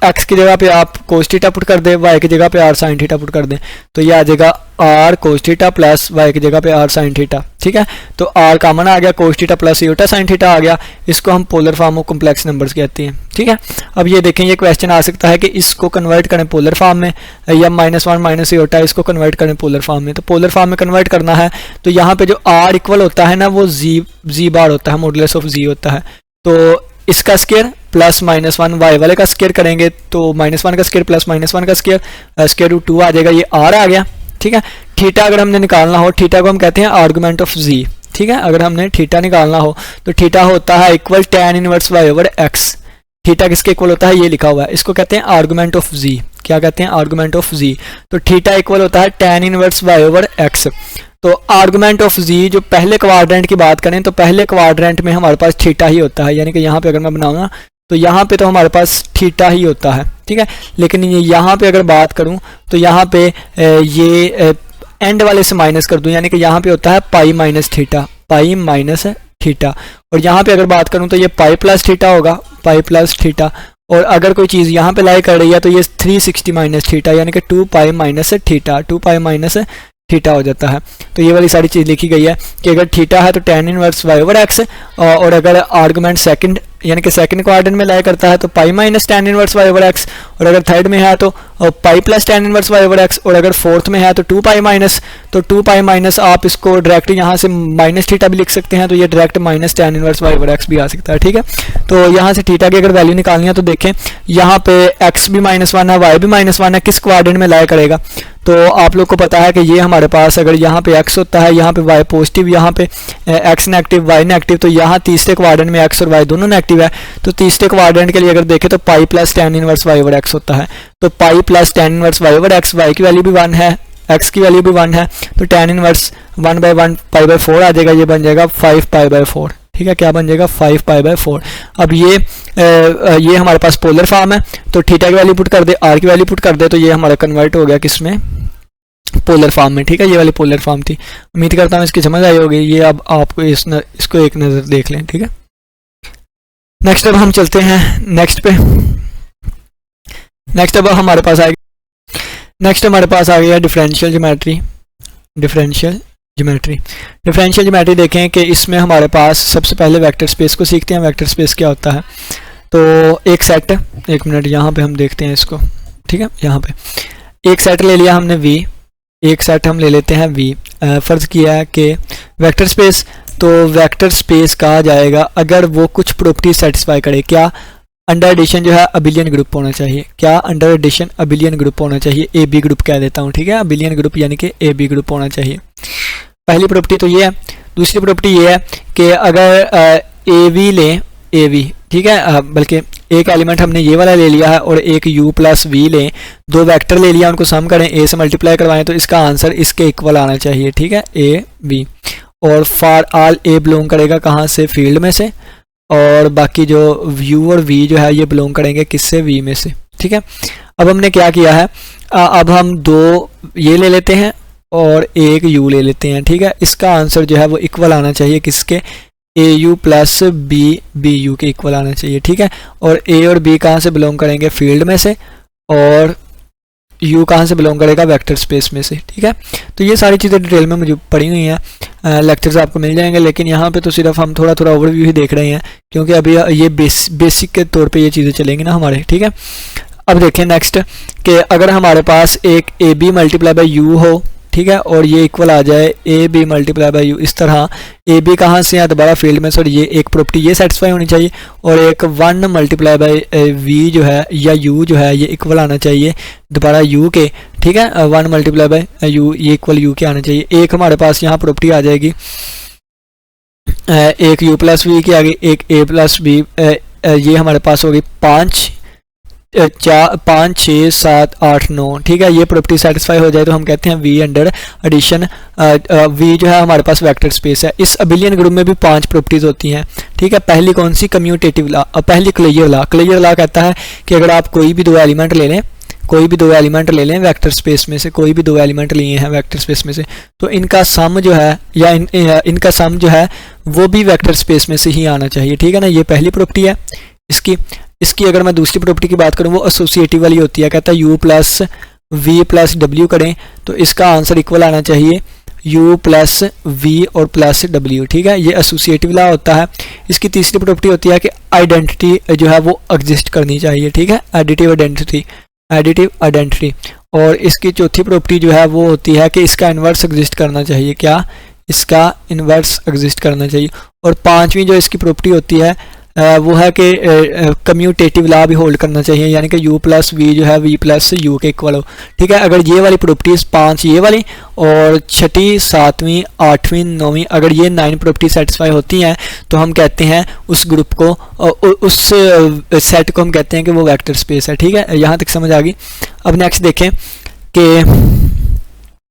x की जगह पे आप कोस थीटा पुट कर दें, y की जगह पे r साइन थीटा पुट कर दें, तो ये आ जाएगा r cos theta plus y की जगह पे r साइन थीटा, ठीक है। तो r कॉमन आ गया, cos theta plus iota sine theta आ गया, इसको हम polar form of complex numbers कहते हैं, ठीक है। अब ये देखें, ये क्वेश्चन आ सकता है कि इसको कन्वर्ट करें पोलर फॉर्म में या -1 माइनस एटा इसको कन्वर्ट करें पोलर फॉर्म में। तो पोलर फॉर्म में कन्वर्ट करना है तो यहाँ पे जो r इक्वल होता है ना वो z बार होता है, मॉडुलस ऑफ z होता है। तो इसका स्क्वायर प्लस -1 y वाले का स्क्वायर करेंगे तो -1 का स्क्वायर प्लस -1 का स्क्वायर, स्क्वायर रूट 2 आ जाएगा, ये r आ गया, ठीक है। थीटा अगर हमने निकालना हो, थीटा को हम कहते हैं आर्गुमेंट ऑफ z, ठीक है। अगर हमने थीटा निकालना हो तो थीटा होता है equal tan inverse y over x। Theta किसके इक्वल होता है? ये लिखा हुआ है, इसको कहते हैं आर्गुमेंट ऑफ z। क्या कहते हैं? Argument of z। तो थीटा इक्वल होता है tan inverse y over x। तो आर्गुमेंट ऑफ z जो पहले क्वाड्रेंट की बात करें तो पहले क्वाड्रेंट में हमारे पास थीटा ही होता है, यानी कि यहाँ पे अगर मैं बनाऊँ ना तो यहाँ पे तो हमारे पास थीटा ही होता है, ठीक है। लेकिन यहाँ पे अगर बात करूँ तो यहाँ पे ये एंड वाले से माइनस कर दूं, यानी कि यहाँ पे होता है pi minus theta, pi minus theta. और यहाँ पे अगर बात करूँ तो ये पाई प्लस थीटा होगा, पाई प्लस थीटा। और अगर कोई चीज़ यहाँ पे लाई कर रही है तो ये 360 माइनस थीटा, यानी कि 2 pi minus theta, 2 pi minus theta हो जाता है। तो ये वाली सारी चीज़ लिखी गई है कि अगर थीटा है तो tan inverse y over x, और अगर आर्गुमेंट सेकंड यानी कि सेकंड क्वाड्रेंट में लाई करता है तो pi minus tan inverse y over x, और अगर थर्ड में है तो pi plus tan inverse y over x, और अगर फोर्थ में है तो 2 पाई माइनस, तो 2 पाई माइनस आप इसको डायरेक्ट यहाँ से माइनस थीटा भी लिख सकते हैं, तो ये direct minus tan inverse y over x भी आ सकता है, ठीक है। तो यहाँ से थीटा की अगर वैल्यू निकालनी है तो देखें यहाँ पे x भी -1 है, y भी -1 है, किस क्वाड्रेंट में लाई करेगा। तो आप लोग को पता है कि ये हमारे पास अगर यहाँ पे x होता है, यहाँ पे y पॉजिटिव, यहाँ पे x नेगेटिव y नेगेटिव, तो यहाँ तीसरे क्वाड्रेंट में x और y दोनों नेगेटिव है। तो तीसरे क्वाड्रेंट के लिए अगर देखें तो pi plus tan inverse y over x होता है। तो pi plus tan inverse y over x, y की वैल्यू भी 1 है, x की वैल्यू भी 1 है, तो tan इनवर्स 1/1 पाई बाई 4 आ जाएगा, ये बन जाएगा 5 पाई बाई 4, ठीक है। क्या बन जाएगा 5 पाई बाई 4। अब ये हमारे पास पोलर फॉर्म है, तो थीटा की वैल्यू पुट कर दे, आर की वैल्यू पुट कर दे, तो ये हमारा कन्वर्ट हो गया किसमें, पोलर फॉर्म में, ठीक है। ये वाली पोलर फॉर्म थी। उम्मीद करता हूँ इसकी समझ आई होगी। ये अब आपको इसको एक नज़र देख लें, ठीक है। नेक्स्ट अब हम चलते हैं नेक्स्ट पे। नेक्स्ट अब हमारे पास आ गया डिफरेंशियल ज्योमेट्री। डिफरेंशियल ज्योमेट्री देखें कि इसमें हमारे पास सबसे पहले वेक्टर स्पेस को सीखते हैं। वेक्टर स्पेस क्या होता है, तो एक सेट, एक मिनट यहाँ पे हम देखते हैं इसको, ठीक है। यहाँ पे एक सेट ले लिया हमने V, एक सेट हम ले लेते हैं V। फ़र्ज़ किया है कि वेक्टर स्पेस, तो वेक्टर स्पेस कहा जाएगा अगर वो कुछ प्रॉपर्टी सेटिस्फाई करे। क्या, अंडर एडिशन जो है अबिलियन ग्रुप होना चाहिए। क्या, अंडर एडिशन अबिलियन ग्रुप होना चाहिए, ए बी ग्रुप कह देता हूँ, ठीक है। अबिलियन ग्रुप यानी कि ए बी ग्रुप होना चाहिए। पहली प्रॉपर्टी तो ये है। दूसरी प्रॉपर्टी ये है कि अगर ए वी लें, ए वी, ठीक है, बल्कि एक एलिमेंट हमने ये वाला ले लिया है और एक u प्लस वी लें, दो वेक्टर ले लिया, उनको सम करें, a से मल्टीप्लाई करवाएं, तो इसका आंसर इसके इक्वल आना चाहिए, ठीक है, a v। और फॉर ऑल a बिलोंग करेगा कहाँ से, फील्ड में से, और बाकी जो u और v जो है ये बिलोंग करेंगे किससे, v में से, ठीक है। अब हमने क्या किया है, अब हम दो ये ले लेते हैं और एक u ले लेते हैं, ठीक है। इसका आंसर जो है वो इक्वल आना चाहिए किसके, ए यू प्लस बी यू के इक्वल आना चाहिए, ठीक है। और ए और बी कहाँ से बिलोंग करेंगे, फील्ड में से, और यू कहाँ से बिलोंग करेगा, वेक्टर स्पेस में से, ठीक है। तो ये सारी चीज़ें डिटेल में मुझे पढ़ी हुई हैं, लेक्चर्स आपको मिल जाएंगे, लेकिन यहाँ पे तो सिर्फ हम थोड़ा थोड़ा ओवरव्यू ही देख रहे हैं, क्योंकि अभी ये बेसिक के तौर पे ये चीज़ें चलेंगी ना हमारे, ठीक है। अब देखें नेक्स्ट कि अगर हमारे पास एक A B multiply by u हो, ठीक है, और ये इक्वल आ जाए A B multiply by u, इस तरह ए बी कहाँ से है, दोबारा फील्ड में से, और ये एक प्रॉपर्टी ये सेटिस्फाई होनी चाहिए, और एक 1 मल्टीप्लाई बाई वी जो है या यू जो है ये इक्वल आना चाहिए दोबारा यू के, ठीक है। 1 मल्टीप्लाई बाई यू ये इक्वल यू के आना चाहिए। एक हमारे पास यहाँ प्रॉपर्टी आ जाएगी, एक यू प्लस वी की आ गई, एक ए प्लस बी, ये हमारे पास होगी 5 6 7 8 9, ठीक है। ये प्रॉपर्टी सेटिस्फाई हो जाए तो हम कहते हैं वी अंडर एडिशन, वी जो है हमारे पास वेक्टर स्पेस है। इस अबिलियन ग्रुप में भी 5 प्रॉपर्टीज होती हैं, ठीक है। पहली कौन सी, कम्यूटेटिव लॉ, पहली क्लेयर लॉ। क्लेयर लॉ कहता है कि अगर आप कोई भी दो एलिमेंट ले लें, कोई भी दो एलिमेंट ले लें वेक्टर स्पेस में से, कोई भी दो एलिमेंट लिए हैं वेक्टर स्पेस में से, तो इनका सम जो है या इनका सम जो है वो भी वेक्टर स्पेस में से ही आना चाहिए, ठीक है ना। ये पहली प्रॉपर्टी है इसकी अगर मैं दूसरी प्रॉपर्टी की बात करूं वो एसोसिएटिव वाली होती है। कहता है u plus v plus W करें तो इसका आंसर इक्वल आना चाहिए u प्लस वी और प्लस डब्ल्यू, ठीक है। ये एसोसिएटिव लॉ होता है। इसकी तीसरी प्रॉपर्टी होती है कि आइडेंटिटी जो है वो एग्जिस्ट करनी चाहिए, ठीक है, एडिटिव आइडेंटिटी। और इसकी चौथी प्रॉपर्टी जो है वो होती है कि इसका इन्वर्स एग्जिस्ट करना चाहिए। क्या, इसका इन्वर्स एग्जिस्ट करना चाहिए। और पांचवी जो इसकी प्रॉपर्टी होती है वो है कि कम्यूटेटिव लॉ भी होल्ड करना चाहिए, यानी कि u प्लस वी जो है v प्लस यू के इक्वल हो, ठीक है। अगर ये वाली प्रॉपर्टीज 5 ये वाली और 6वीं 7वीं 8वीं 9वीं अगर ये 9 प्रॉपर्टी सेटिस्फाई होती हैं तो हम कहते हैं उस ग्रुप को, उस सेट को हम कहते हैं कि वो वेक्टर स्पेस है, ठीक है। यहाँ तक समझ आ गई। अब नेक्स्ट देखें कि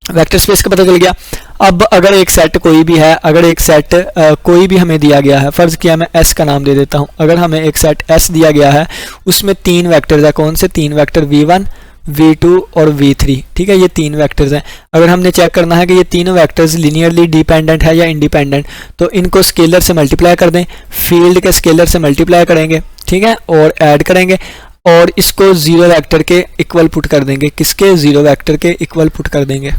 वेक्टर स्पेस का पता चल गया। अब अगर एक सेट कोई भी है, अगर एक सेट कोई भी हमें दिया गया है, फ़र्ज़ किया मैं S का नाम दे देता हूँ, अगर हमें एक सेट S दिया गया है उसमें 3 वेक्टर्स है, कौन से 3 वेक्टर V1 V2 और V3, ठीक है, ये 3 वेक्टर्स हैं। अगर हमने चेक करना है कि ये तीनों वेक्टर्स लीनियरली डिपेंडेंट है या इंडिपेंडेंट, तो इनको स्केलर से मल्टीप्लाई कर दें, फील्ड के स्केलर से मल्टीप्लाई करेंगे, ठीक है, और ऐड करेंगे और इसको 0 वेक्टर के इक्वल पुट कर देंगे, किसके 0 वेक्टर के इक्वल पुट कर देंगे,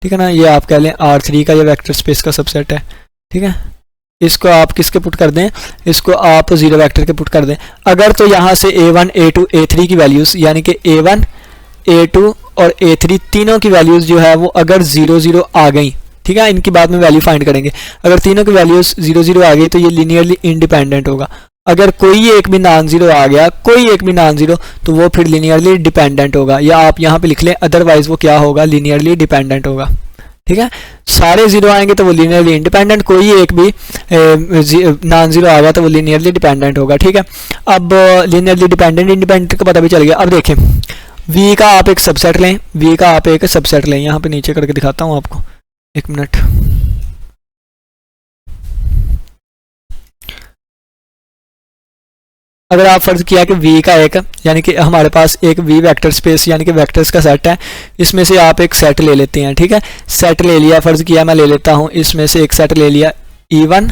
ठीक है ना। ये आप कह लें R3 का ये वेक्टर स्पेस का सबसेट है, ठीक है। इसको आप किसके पुट कर दें, इसको आप 0 वेक्टर के पुट कर दें। अगर तो यहाँ से A1 A2 A3 की वैल्यूज़ यानी कि A1 A2 और A3 तीनों की वैल्यूज़ जो है वो अगर 0 0 आ गई, ठीक है, इनकी बाद में वैल्यू फाइंड करेंगे, अगर तीनों की वैल्यूज़ 0 0 आ गई तो ये लीनियरली इंडिपेंडेंट होगा। अगर कोई एक भी नॉन ज़ीरो आ गया, कोई एक भी नॉन ज़ीरो, तो वो फिर लीनियरली डिपेंडेंट होगा, या आप यहाँ पे लिख लें अदरवाइज वो क्या होगा, लीनियरली डिपेंडेंट होगा, ठीक है। सारे 0 आएंगे तो वो लीनियरली इंडिपेंडेंट, कोई एक भी नॉन ज़ीरो आ गया तो वो लीनियरली डिपेंडेंट होगा, ठीक है। अब लीनियरली डिपेंडेंट इंडिपेंडेंट का पता भी चल गया। अब देखें V का आप एक सबसेट लें, V का आप एक सबसेट लें, यहाँ पे नीचे करके दिखाता हूँ आपको, एक मिनट। अगर आप फर्ज किया कि V का एक यानी कि हमारे पास एक V वेक्टर स्पेस यानी कि वेक्टर्स का सेट है, इसमें से आप एक सेट ले लेते हैं, ठीक है। सेट ले लिया, फर्ज किया मैं ले लेता हूँ, इसमें से एक सेट ले लिया E1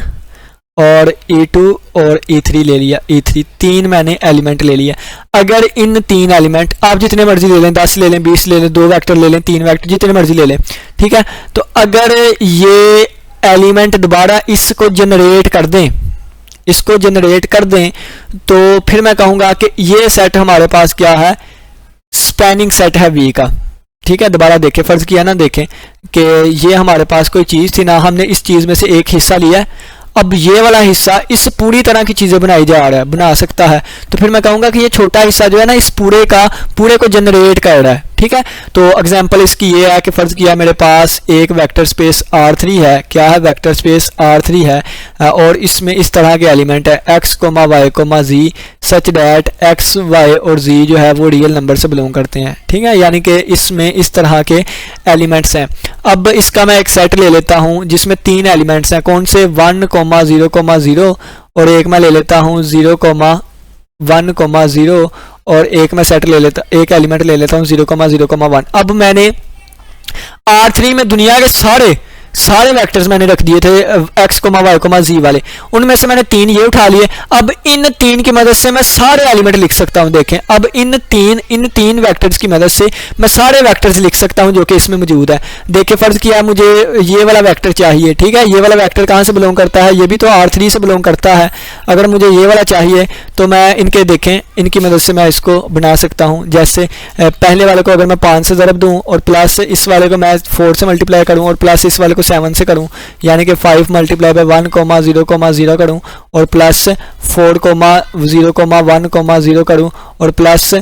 और E2 और E3 ले लिया, E3 तीन मैंने एलिमेंट ले लिया। अगर इन 3 एलिमेंट आप जितने मर्जी ले लें, 10 ले लें, 20 ले लें, 2 वेक्टर ले लें, 3 वेक्टर, जितने मर्जी ले लें, ठीक है, तो अगर ये एलिमेंट दोबारा इसको जनरेट कर दें, इसको जनरेट कर दें, तो फिर मैं कहूँगा कि ये सेट हमारे पास क्या है, स्पैनिंग सेट है V का, ठीक है। दोबारा देखें, फर्ज किया ना, देखें कि ये हमारे पास कोई चीज़ थी ना, हमने इस चीज़ में से एक हिस्सा लिया है, अब ये वाला हिस्सा इस पूरी तरह की चीज़ें बनाई जा रहा है, बना सकता है, तो फिर मैं कहूँगा कि ये छोटा हिस्सा जो है ना इस पूरे को जनरेट कर रहा है, ठीक है। तो एग्जांपल इसकी ये है कि फ़र्ज़ किया मेरे पास एक वेक्टर स्पेस R3 है, क्या है, वेक्टर स्पेस R3 है, और इसमें इस तरह के एलिमेंट है x, y, z such that x, y और z जो है वो रियल नंबर से बिलोंग करते हैं, ठीक है, यानी कि इसमें इस तरह के एलिमेंट्स हैं। अब इसका मैं एक सेट ले लेता हूँ जिसमें 3 एलिमेंट्स हैं, कौन से, 1, 0, 0 और एक मैं ले लेता हूँ 0, 1, 0 और एक मैं सेट ले लेता, एक एलिमेंट ले लेता हूँ 0, 0, 1। अब मैंने R3 में दुनिया के सारे वेक्टर्स मैंने रख दिए थे x, y, z वाले, उनमें से मैंने 3 ये उठा लिए। अब इन 3 की मदद से मैं सारे एलिमेंट लिख सकता हूं। देखें, अब इन तीन वेक्टर्स की मदद से मैं सारे वेक्टर्स लिख सकता हूं जो कि इसमें मौजूद है। देखिए, फर्ज किया मुझे ये वाला वेक्टर चाहिए, ठीक है, ये वाला वेक्टर कहां से बिलोंग करता है, ये भी तो R3 से बिलोंग करता है। अगर मुझे ये वाला चाहिए तो मैं इनके, देखें, इनकी मदद से मैं इसको बना सकता हूँ। जैसे पहले वाले को अगर मैं 5 से ज़रब दूँ और प्लस इस वाले को मैं 4 से मल्टीप्लाई करूँ और प्लस इस वाले को 7 से करूं, यानी कि 5 मल्टीप्लाई बाय 1, 0, 0 करूं और प्लस 4, 0, 1, 0 करूं और प्लस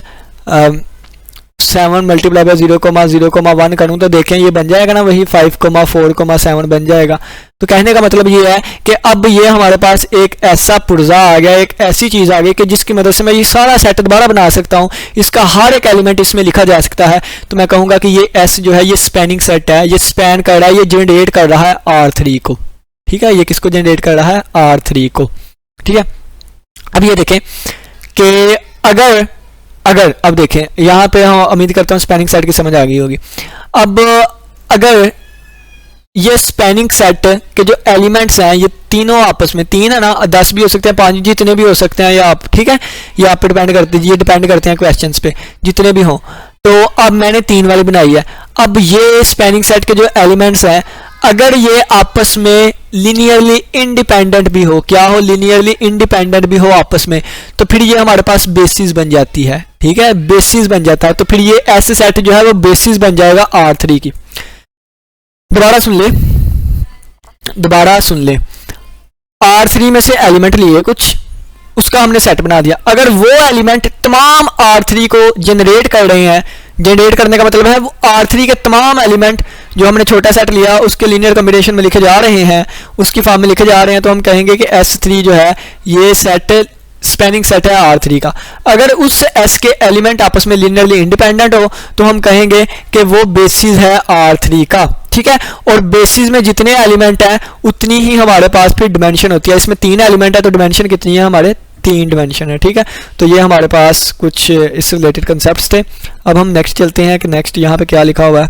7 मल्टीप्लाई बाय 0, 0, 1 करूं, तो देखें ये बन जाएगा ना वही 5, 4, 7 बन जाएगा। तो कहने का मतलब ये है कि अब ये हमारे पास एक ऐसा पुर्जा आ गया, एक ऐसी चीज़ आ गई कि जिसकी मदद से मैं ये सारा सेट दोबारा बना सकता हूँ, इसका हर एक एलिमेंट इसमें लिखा जा सकता है। तो मैं कहूँगा कि ये S जो है ये स्पैनिंग सेट है, ये स्पैन कर रहा है, ये जनरेट कर रहा है R3 को, ठीक है, ये किसको जनरेट कर रहा है, R3 को, ठीक है। अब ये देखें कि अगर अब देखें यहाँ पे हम उम्मीद करता हूँ स्पैनिंग सेट की समझ आ गई होगी। अब अगर ये स्पैनिंग सेट के जो एलिमेंट्स हैं ये तीनों आपस में, 3 है ना, 10 भी हो सकते हैं, 5 जितने भी हो सकते हैं, या आप, ठीक है, ये आप पे डिपेंड करते हैं क्वेश्चंस पे, जितने भी हों। तो अब मैंने 3 वाली बनाई है। अब ये स्पैनिंग सेट के जो एलिमेंट्स हैं अगर ये आपस में लीनियरली इंडिपेंडेंट भी हो, क्या हो, लीनियरली इंडिपेंडेंट भी हो आपस में, तो फिर ये हमारे पास बेसिस बन जाती है, ठीक है, बेसिस बन जाता है। तो फिर ये ऐसे सेट जो है वो बेसिस बन जाएगा R3 की। दोबारा सुन ले, R3 में से एलिमेंट लिए कुछ, उसका हमने सेट बना दिया। अगर वो एलिमेंट तमाम R3 को जनरेट कर रहे हैं, जनरेट करने का मतलब है वो R3 के तमाम एलिमेंट जो हमने छोटा सेट लिया उसके लीनियर कॉम्बिनेशन में लिखे जा रहे हैं, उसकी फॉर्म में लिखे जा रहे हैं, तो हम कहेंगे कि S3 जो है ये सेट स्पैनिंग सेट है R3 का। अगर उस S के एलिमेंट आपस में लीनियरली इंडिपेंडेंट हो तो हम कहेंगे कि वो बेसिस है R3 का, ठीक है। और बेसिस में जितने एलिमेंट हैं उतनी ही हमारे पास फिर डिमेंशन होती है। इसमें 3 एलिमेंट है तो डिमेंशन कितनी है हमारे, 3 डिमेंशन है, ठीक है। तो ये हमारे पास कुछ इस रिलेटेड कंसेप्ट्स थे। अब हम नेक्स्ट चलते हैं कि नेक्स्ट यहाँ पे क्या लिखा हुआ है।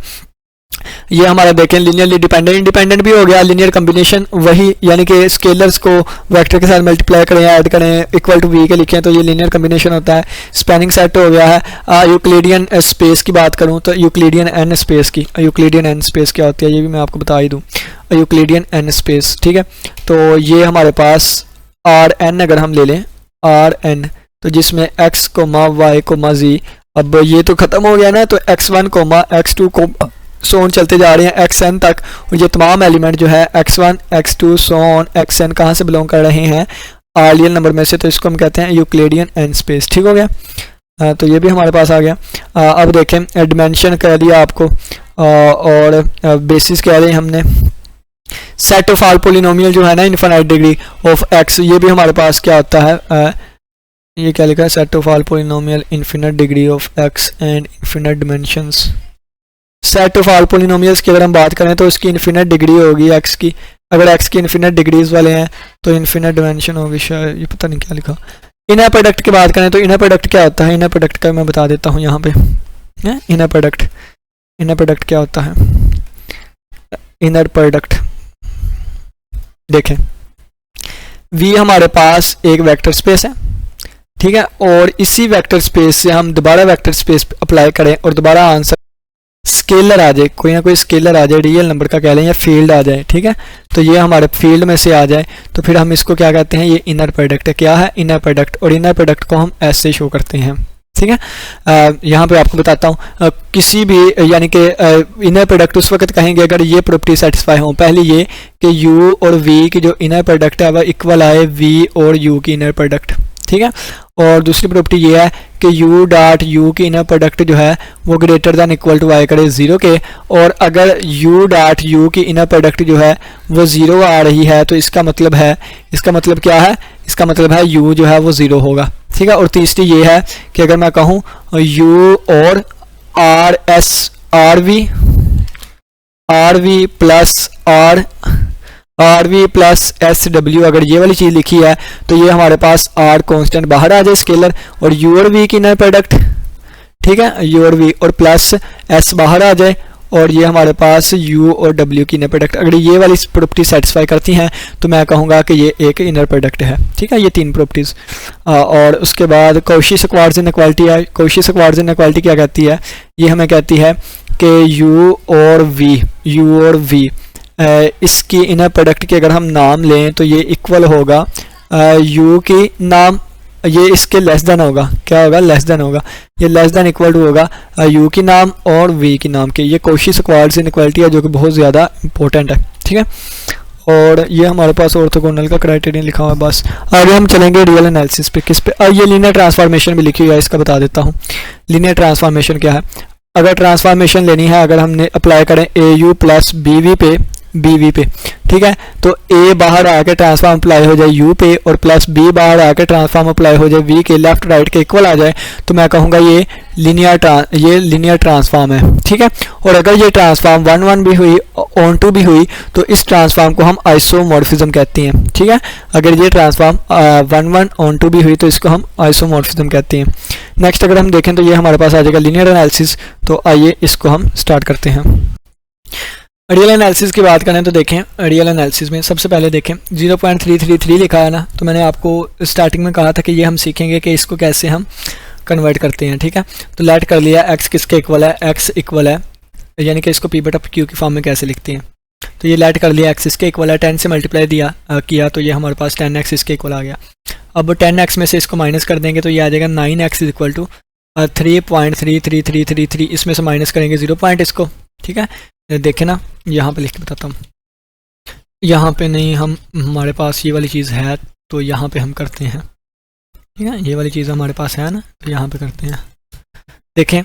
ये हमारा देखें लीनियरली डिपेंडेंट, इंडिपेंडेंट भी हो गया, लीनियर कॉम्बिनेशन वही, यानी कि स्केलर्स को वेक्टर के साथ मल्टीप्लाई करें, ऐड करें, इक्वल टू वी के लिखें तो ये लीनियर कॉम्बिनेशन होता है। स्पैनिंग सेट हो गया है। यूक्लिडियन स्पेस की बात करूं तो यूक्लिडियन एन स्पेस की, यूक्लिडियन एन स्पेस क्या होती है ये भी मैं आपको बता ही दूं, यूक्लिडियन एन स्पेस, ठीक है। तो ये हमारे पास आर एन अगर हम ले लें आर एन, तो जिसमें एक्स कोमा वाई कोमा जी, अब ये तो खत्म हो गया ना, तो x1 कोमा x2 कोमा सोन चलते जा रहे हैं xn तक, और ये तमाम एलिमेंट जो है x1 x2 सोन xn कहाँ से बिलोंग कर रहे हैं, आर्लियल नंबर में से, तो इसको हम कहते हैं यूक्लिडियन एन स्पेस, ठीक हो गया। तो ये भी हमारे पास आ गया। अब देखें डिमेंशन कह दिया आपको, और बेसिस कह रहे हैं हमने। सेट ऑफ ऑल पोलिनोमियल जो है ना इनफाइनाइट डिग्री ऑफ x, ये भी हमारे पास क्या होता है, ये क्या लिखा है, set of all polynomial infinite degree of x and infinite dimensions. Set of all polynomials की अगर हम बात करें तो इसकी इनफिनिट डिग्री होगी x की, अगर x की इनफिनिट डिग्रीज वाले हैं तो इनफिनिट डिमेंशन होगी, शायद ये पता नहीं क्या लिखा। इनर प्रोडक्ट की बात करें तो इनर प्रोडक्ट क्या होता है, इनर प्रोडक्ट का मैं बता देता हूँ यहाँ पे। इनर प्रोडक्ट क्या होता है, इनर प्रोडक्ट देखें, V हमारे पास एक वेक्टर स्पेस है, ठीक है, और इसी वेक्टर स्पेस से हम दोबारा वेक्टर स्पेस अप्लाई करें और दोबारा आंसर स्केलर आ जाए, कोई ना कोई स्केलर आ जाए, रियल नंबर का कह लें या फील्ड आ जाए, ठीक है, तो ये हमारे फील्ड में से आ जाए तो फिर हम इसको क्या कहते हैं, ये इनर प्रोडक्ट है। क्या है, इनर प्रोडक्ट, और इनर प्रोडक्ट को हम ऐसे शो करते हैं, ठीक है। यहाँ पे आपको बताता हूँ, किसी भी यानी कि इनर प्रोडक्ट उस वक्त कहेंगे अगर ये प्रॉपर्टी सेटिस्फाई हो, पहले ये कि u और v की जो इनर प्रोडक्ट है वह इक्वल आए v और u की इनर प्रोडक्ट, ठीक है। और दूसरी प्रॉपर्टी ये है कि u डॉट u की इनर प्रोडक्ट जो है वो ग्रेटर दैन इक्वल टू आए करे 0 के, और अगर u डॉट u की इनर प्रोडक्ट जो है वो 0 आ रही है तो इसका मतलब है, इसका मतलब क्या है, इसका मतलब है u जो है वो 0 होगा, ठीक है। और तीसरी ये है कि अगर मैं कहूँ u और r v plus s W, अगर ये वाली चीज़ लिखी है तो ये हमारे पास आर कांस्टेंट बाहर आ जाए स्केलर, और यू और वी की इनर प्रोडक्ट, ठीक है, यू और वी और प्लस एस बाहर आ जाए, और ये हमारे पास यू और डब्ल्यू की इनर प्रोडक्ट, अगर ये वाली प्रॉपर्टी सेटिस्फाई करती हैं तो मैं कहूँगा कि ये एक इनर प्रोडक्ट है, ठीक है। ये 3 प्रॉपर्टीज़। और उसके बाद कॉची-स्क्वार्ट्ज़ इनइक्वालिटी है। कॉची-स्क्वार्ट्ज़ इनइक्वालिटी क्या कहती है, ये हमें कहती है कि यू और वी इसकी इनर प्रोडक्ट के अगर हम नाम लें तो ये इक्वल होगा u की नाम, ये इसके लेस देन होगा, क्या होगा, लेस देन होगा, ये लेस देन इक्वल टू होगा u की नाम और v की नाम के। ये कॉची-स्क्वार्ट्ज़ इनइक्वालिटी है जो कि बहुत ज़्यादा इंपॉर्टेंट है, ठीक है। और ये हमारे पास ऑर्थोगोनल का क्राइटेरियन लिखा हुआ है। बस आगे हम चलेंगे रियल एनालिसिस पे, किस पे, ये लीनियर ट्रांसफॉर्मेशन भी लिखी हुई है, इसका बता देता हूँ। लीनियर ट्रांसफॉर्मेशन क्या है, अगर ट्रांसफॉर्मेशन लेनी है, अगर हमने अप्लाई करें au प्लस bv पे, ठीक है, तो a बाहर आके ट्रांसफॉर्म अप्लाई हो जाए u पे, और प्लस b बाहर आके ट्रांसफॉर्म अप्लाई हो जाए v के, लेफ्ट राइट के इक्वल आ जाए, तो मैं कहूँगा ये लीनियर ट्रांसफॉर्म है, ठीक है। और अगर ये ट्रांसफॉर्म 1-1 भी हुई, ऑन टू भी हुई, तो इस ट्रांसफॉर्म को हम आइसोमॉर्फिज्म कहते हैं, ठीक है। अगर ये ट्रांसफॉर्म 1-1 ऑन टू भी हुई तो इसको हम आइसोमॉर्फिज्म कहते हैं। नेक्स्ट अगर हम देखें तो ये हमारे पास आ जाएगा लीनियर एनालिसिस, तो आइए इसको हम स्टार्ट करते हैं। रियल एनालिसिस की बात करें तो देखें, रियल एनालिसिस में सबसे पहले देखें 0.333 लिखा है ना, तो मैंने आपको स्टार्टिंग में कहा था कि ये हम सीखेंगे कि इसको कैसे हम कन्वर्ट करते हैं, ठीक है। तो लेट कर लिया x किसके इक्वल है, x इक्वल है, यानी कि इसको p बटा q की फॉर्म में कैसे लिखते हैं, तो ये लेट कर लिया x इसके इक्वल है, 10 से मल्टीप्लाई किया तो ये हमारे पास 10x इसके इक्वल आ गया। अब 10x में से इसको माइनस कर देंगे तो ये आ जाएगा 9x इक्वल टू 3.33333, इसमें से माइनस करेंगे 0 पॉइंट इसको, ठीक है। देखें ना, यहाँ पे लिख के बताता हूँ, यहाँ पे नहीं, हम हमारे पास ये वाली चीज़ है तो यहाँ पे हम करते हैं, ठीक है, ये वाली चीज़ हमारे पास है ना, तो यहाँ पे करते हैं। देखें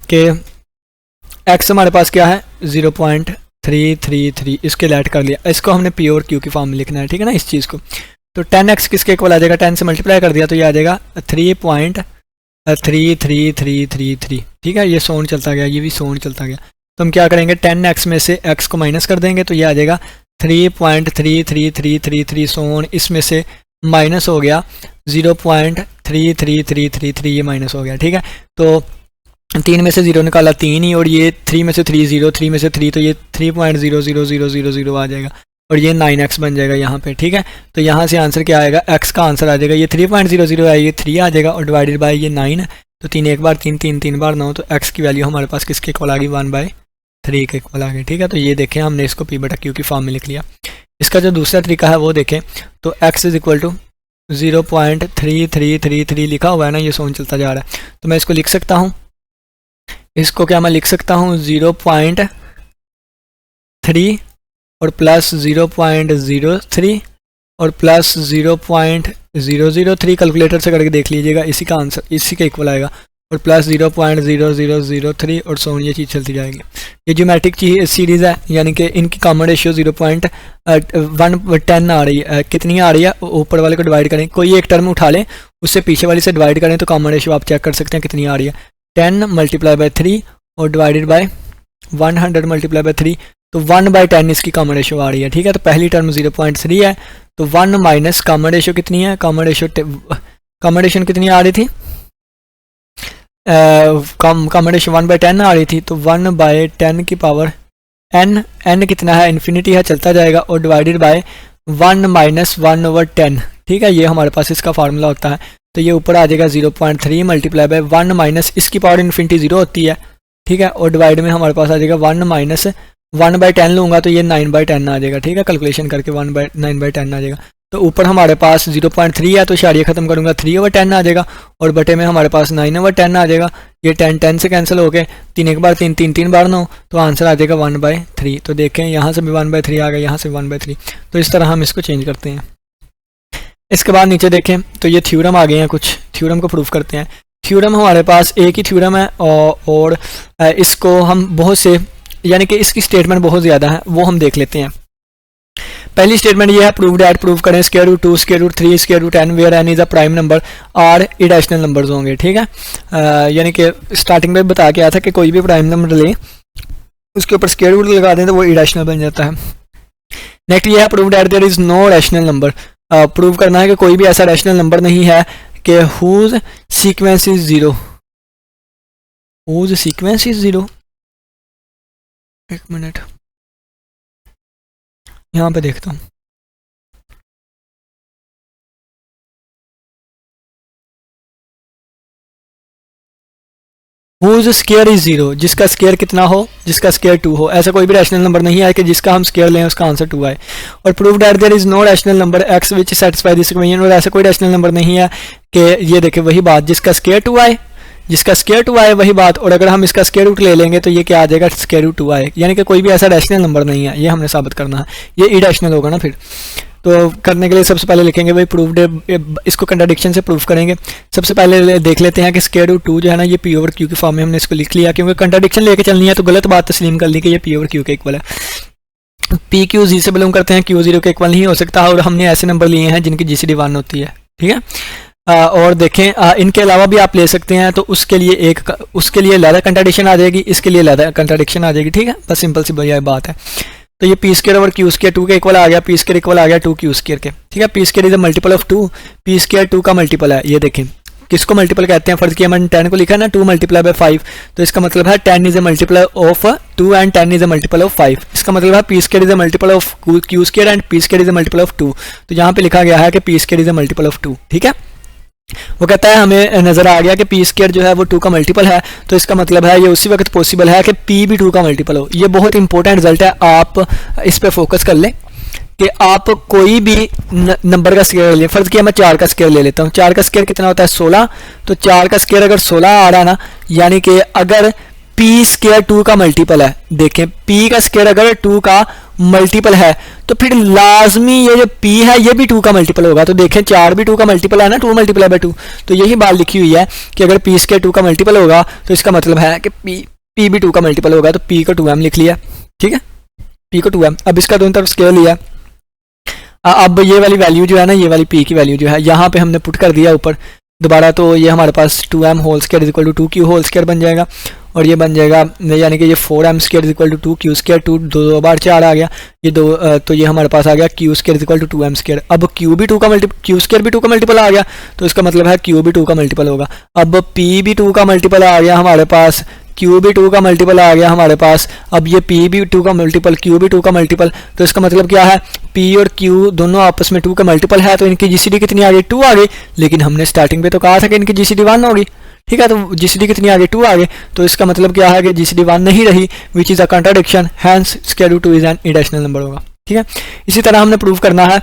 कि x हमारे पास क्या है 0.333, इसके लेट कर लिया, इसको हमने p और q की फॉर्म में लिखना है, ठीक है ना, इस चीज़ को। तो 10x किसके इक्वल आ जाएगा, 10 से मल्टीप्लाई कर दिया तो ये आ जाएगा 3.3333, ठीक है। ये सोन चलता गया, ये भी सोन चलता गया। तो हम क्या करेंगे, 10x में से x को माइनस कर देंगे तो ये आ जाएगा 3.33333 सोन, इसमें से माइनस हो गया 0.33333, ये माइनस हो गया, ठीक है। तो 3 में से 0 निकाला 3 ही, और ये 3 में से 3 0, 3 में से 3 तो ये 3.00000 आ जाएगा, और ये 9x बन जाएगा यहाँ पे, ठीक है। तो यहाँ से आंसर क्या आएगा, x का आंसर आ जाएगा, ये 3.00 है, ये 3 आ जाएगा, और डिवाइडेड बाय ये 9 है, तो 3 एक बार 3, 3 3 बार 9, तो x की वैल्यू हमारे पास किसके इक्वल आ गई, 1/3 के इक्वल आ गई, ठीक है। तो ये देखें हमने इसको p/q की फॉर्म में लिख लिया। इसका जो दूसरा तरीका है वो देखें, तो x इज इक्वल टू 0.3333 लिखा हुआ है ना, ये सोन चलता जा रहा है, तो मैं इसको लिख सकता हूँ, इसको क्या मैं लिख सकता हूँ 0.3 और प्लस 0.03 और प्लस 0.003, कैलकुलेटर से करके देख लीजिएगा, इसी का आंसर इसी के इक्वल आएगा, और प्लस 0.0003 और सो ये चीज़ चलती जाएगी। ये ज्योमेट्रिक सीरीज़ है, यानी कि इनकी कॉमन रेशियो 0.110 आ रही है, कितनी आ रही है, ऊपर वाले को डिवाइड करें, कोई एक टर्म उठा लें उससे पीछे वाले से डिवाइड करें तो कॉमन रेशियो आप चेक कर सकते हैं कितनी आ रही है, 10 मल्टीप्लाई बाय 3 और डिवाइडेड बाय 100 मल्टीप्लाई बाय 3, तो 1/10 इसकी कॉमन रेशियो आ रही है, ठीक है। तो पहली टर्म 0.3 है, तो 1 माइनस कॉमन रेशियो कितनी है, कॉमन रेशियो कितनी आ रही थी, कॉमन रेशियो 1/10 आ रही थी, तो 1/10 की पावर n कितना है, इन्फिनिटी है, चलता जाएगा, और डिवाइडेड बाय 1 माइनस 1/10, ठीक है। ये हमारे पास इसका फार्मूला होता है, तो ये ऊपर आ जाएगा 0.3 मल्टीप्लाई बाय 1 माइनस इसकी पावर इन्फिनिटी 0 होती है, ठीक है, और डिवाइड में हमारे पास आ जाएगा 1 माइनस 1/10 लूँगा तो ये 9/10 आ जाएगा, ठीक है, कैलकुलेशन करके 9/10 आ जाएगा। तो ऊपर हमारे पास 0.3 है, तो इशारिया ख़त्म करूँगा 3/10 आ जाएगा, और बटे में हमारे पास 9/10 आ जाएगा, ये 10 से कैंसिल होके 3 एक बार 3 3 3 बार 9, तो आंसर आ जाएगा 1/3। तो देखें यहाँ से भी 1/3 आ गया, यहाँ से 1/3, तो इस तरह हम इसको चेंज करते हैं। इसके बाद नीचे देखें तो ये थ्योरम आ गए हैं, कुछ थ्योरम को प्रूफ करते हैं। थ्योरम हमारे पास एक ही थ्योरम है, और इसको हम बहुत से, यानी कि इसकी स्टेटमेंट बहुत ज़्यादा है, वो हम देख लेते हैं। पहली स्टेटमेंट ये है, प्रूव दैट, प्रूव करें square root 2 square root 3 square root n where n is a prime number are irrational numbers होंगे, ठीक है। यानी कि स्टार्टिंग में बता के आया था कि कोई भी प्राइम नंबर ले उसके ऊपर स्क्वायर रूट लगा दें तो वो इरेशनल बन जाता है। नेक्स्ट ये है, prove that there is no rational number, prove करना है कि कोई भी ऐसा रैशनल नंबर नहीं है कि whose sequence is 0, whose sequence is 0, एक मिनट यहाँ पे देखता हूँ, हुज स्क्वायर इज 0, जिसका स्क्वायर कितना हो, जिसका स्क्वायर 2 हो, ऐसा कोई भी रैशनल नंबर नहीं है कि जिसका हम स्क्वायर लें उसका आंसर 2 आए। और prove that there is no rational number x which satisfy this equation, और ऐसा कोई रैशनल नंबर नहीं है कि ये देखें वही बात, जिसका स्क्वायर 2 आए, जिसका स्क्वायर 2 आए वही बात, और अगर हम इसका स्क्वायर रूट ले लेंगे तो ये क्या आ जाएगा, स्क्वायर रूट 2 आए, यानी कि कोई भी ऐसा रैशनल नंबर नहीं है, ये हमने साबित करना है, ये इरेशनल होगा ना। फिर तो करने के लिए सबसे पहले लिखेंगे भाई प्रूव्ड, इसको कंट्राडिक्शन से प्रूफ करेंगे। सबसे पहले देख लेते हैं कि स्क्वायर रूट 2 जो है ना, ये p/q की फॉर्म में हमने इसको लिख लिया, क्योंकि कंट्राडिक्शन लेके चलनी है तो गलत बात तस्लीम कर ली कि ये p/q के इक्वल है। p/q z से बिलोंग करते हैं, q 0 के इक्वल नहीं हो सकता, और हमने ऐसे नंबर लिए हैं जिनकी GCD 1 होती है, ठीक है। और देखें इनके अलावा भी आप ले सकते हैं, तो उसके लिए अलग कंट्राडिक्शन आ जाएगी, इसके लिए अलग कंट्राडिक्शन आ जाएगी, ठीक है, बस सिंपल सी बढ़िया बात है। तो ये P square over Q square 2 के इक्वल आ गया, पी स्क्वायर इक्वल आ गया 2 क्यू स्क्वायर के, ठीक है। P square is a multiple of 2, P square 2 का मल्टीपल है, ये देखें किसको मल्टीपल कहते हैं, फर्ज किया मैंने 10 को लिखा है ना, 2 मल्टीप्लाई बाय 5, तो इसका मतलब है 10 is a multiple of 2 and 10 is a multiple of 5, इसका मतलब है P square is a multiple of Q square and P square is a multiple of 2, तो यहाँ पे लिखा गया है कि P square is a multiple of 2, ठीक है। वो कहता है हमें नजर आ गया कि पी स्क्वायर जो है वो 2 का मल्टीपल है, तो इसका मतलब है ये उसी वक्त पॉसिबल है कि पी भी 2 का मल्टीपल हो। ये बहुत इंपॉर्टेंट रिजल्ट है, आप इस पे फोकस कर लें कि आप कोई भी नंबर का स्क्वायर ले, फर्ज किया मैं 4 का स्क्वायर ले लेता हूँ, 4 का स्क्वायर कितना होता है 16, तो 4 का स्क्वायर अगर 16 आ रहा है ना, यानी कि अगर पी स्क्वायर 2 का मल्टीपल है, देखें पी का स्क्वायर अगर 2 का मल्टीपल है तो फिर लाजमी ये जो p है ये भी 2 का मल्टीपल होगा। तो देखें 4 भी 2 का मल्टीपल है ना, 2 मल्टीप्लाई बाय 2, तो यही बात लिखी हुई है कि अगर p स्क्वायर 2 का मल्टीपल होगा तो इसका मतलब है कि p भी 2 का मल्टीपल होगा, तो p को 2m लिख लिया, ठीक है, p को 2m। अब इसका दोनों तरफ स्क्वायर लिया, अब ये वाली वैल्यू जो है ना, ये वाली p की वैल्यू जो है यहाँ पे हमने पुट कर दिया ऊपर दोबारा, तो ये हमारे पास 2m whole square is equal to 2q whole square बन जाएगा, और ये बन जाएगा यानी कि ये 4m square is equal to 2q square, 2 दो बार 4 आ गया, ये तो ये हमारे पास आ गया q square is equal to 2m square. अब q भी 2 का q स्क्वायर भी 2 का मल्टीपल आ गया, तो इसका मतलब है q भी 2 का मल्टीपल होगा। अब p भी 2 का मल्टीपल आ गया हमारे पास, q भी 2 का मल्टीपल आ गया हमारे पास, अब ये p भी 2 का मल्टीपल, q भी 2 का मल्टीपल, तो इसका मतलब क्या है p और q दोनों आपस में 2 का मल्टीपल है, तो इनकी जीसीडी कितनी आ गई 2 आ गई, लेकिन हमने स्टार्टिंग पे तो कहा था कि इनकी जीसीडी 1 होगी, ठीक है, तो जीसीडी कितनी आ गई 2 आ गई, तो इसका मतलब क्या है कि जीसीडी 1 नहीं रही, which is a contradiction, hence square root 2 is an irrational number होगा, ठीक है। इसी तरह हमने प्रूव करना है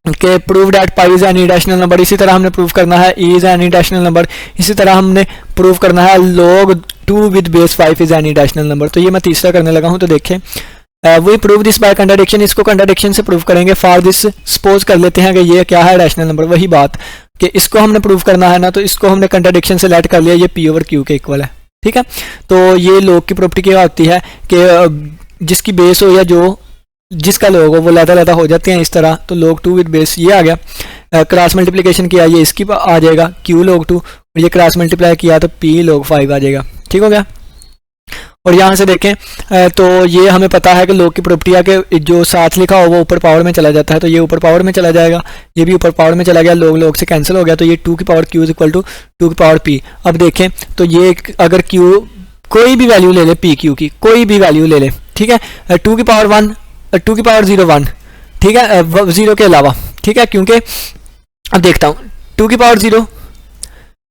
कि prove that pi is an irrational number, इसी तरह हमने प्रूव करना है e is an irrational number, इसी तरह हमने प्रूव करना है log 2 with base 5 is an irrational number. तो ये मैं तीसरा करने लगा हूँ, तो देखें we prove this by contradiction, इसको कंट्राडिक्शन से प्रूव करेंगे। फॉर दिस सपोज कर लेते हैं कि ये क्या है रैशनल नंबर, वही बात कि इसको हमने प्रूव करना है ना, तो इसको हमने कंट्राडिक्शन से लेट कर लिया, ये p ओवर q के इक्वल है, ठीक है। तो ये log की प्रॉपर्टी क्या होती है कि जिसकी बेस हो या जो जिसका log हो वो लैदा हो जाते हैं इस तरह, तो log 2 विद बेस ये आ गया, क्रॉस मल्टीप्लिकेशन किया ये इसकी आ जाएगा q log 2, और ये क्रॉस मल्टीप्लाई किया तो p log 5 आ जाएगा, ठीक हो गया। और यहाँ से देखें तो ये हमें पता है कि log की प्रॉपर्टी है कि जो साथ लिखा हो वो ऊपर पावर में चला जाता है, तो ये ऊपर पावर में चला जाएगा, ये भी ऊपर पावर में चला गया, log से कैंसिल हो गया, तो ये 2 की power q is equal to 2 की पावर p। अब देखें तो ये अगर q कोई भी वैल्यू ले ले, p q की कोई भी वैल्यू ले ले, ठीक है, 2 की पावर 1, 2 की पावर 0 1, ठीक है, 0 के अलावा, ठीक है, क्योंकि अब देखता हूँ 2 की पावर 0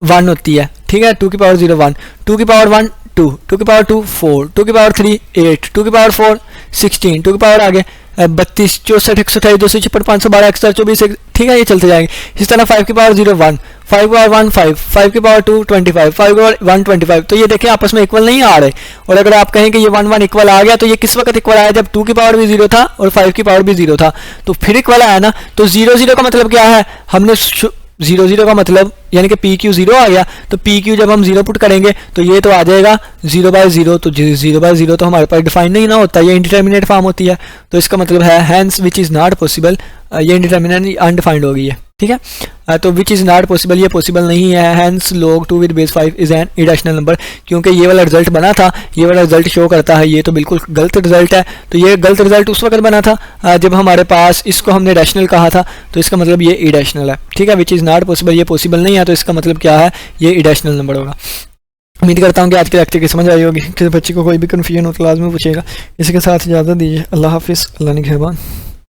1 होती है, ठीक है, 2 की पावर 0 1, 2 की पावर 1 2, 2 की पावर 2 4, 2 की पावर 3 8, 2 की पावर 4 16, 2 की पावर आगे 32 64 128 256 512 124, ठीक है, ये चलते जाएंगे। इस तरह 5 की पावर 0 1, 5 की पावर 1 5, 5 की पावर 2 25, 5 की पावर 1 25, तो ये देखें आपस में इक्वल नहीं आ रहे। और अगर आप कहें कि ये 1 1 इक्वल आ गया, तो ये किस वक्त इक्वल आया, जब 2 की पावर भी 0 था और 5 की पावर भी 0 था, तो फिर इक्वल आया ना। तो 0 0 का मतलब क्या है, हमने 0 0 का मतलब यानी कि पी क्यू 0 आ गया, तो पी क्यू जब हम 0 पुट करेंगे तो ये तो आ जाएगा 0/0, तो 0/0 तो हमारे पास डिफाइन नहीं ना होता, ये इंडिटर्मिनेट फॉर्म होती है, तो इसका मतलब है hence which is not possible, ये इंडिटर्मिनेट अनडिफाइंड हो गई है, ठीक है। तो विच इज़ नॉट पॉसिबल, ये पॉसिबल नहीं है, hence log 2 with base 5 is an irrational number, क्योंकि ये वाला रिजल्ट बना था, ये वाला रिजल्ट शो करता है ये तो बिल्कुल गलत रिजल्ट है। तो ये गलत रिजल्ट उस वक्त बना था जब हमारे पास इसको हमने रैशनल कहा था, तो इसका मतलब ये इरेशनल है, ठीक है, विच इज़ नॉट पॉसिबल, ये पॉसिबल नहीं है, तो इसका मतलब क्या है, ये इरेशनल नंबर होगा। उम्मीद करता हूँ कि आज की लेक्चर की समझ आई होगी। किसी बच्चे को कोई भी कन्फ्यूजन हो तो लाजमी पूछेगा। इसी के साथ इजाज़त दीजिए। अल्लाह हाफिज़, अल्लाह निगहबान।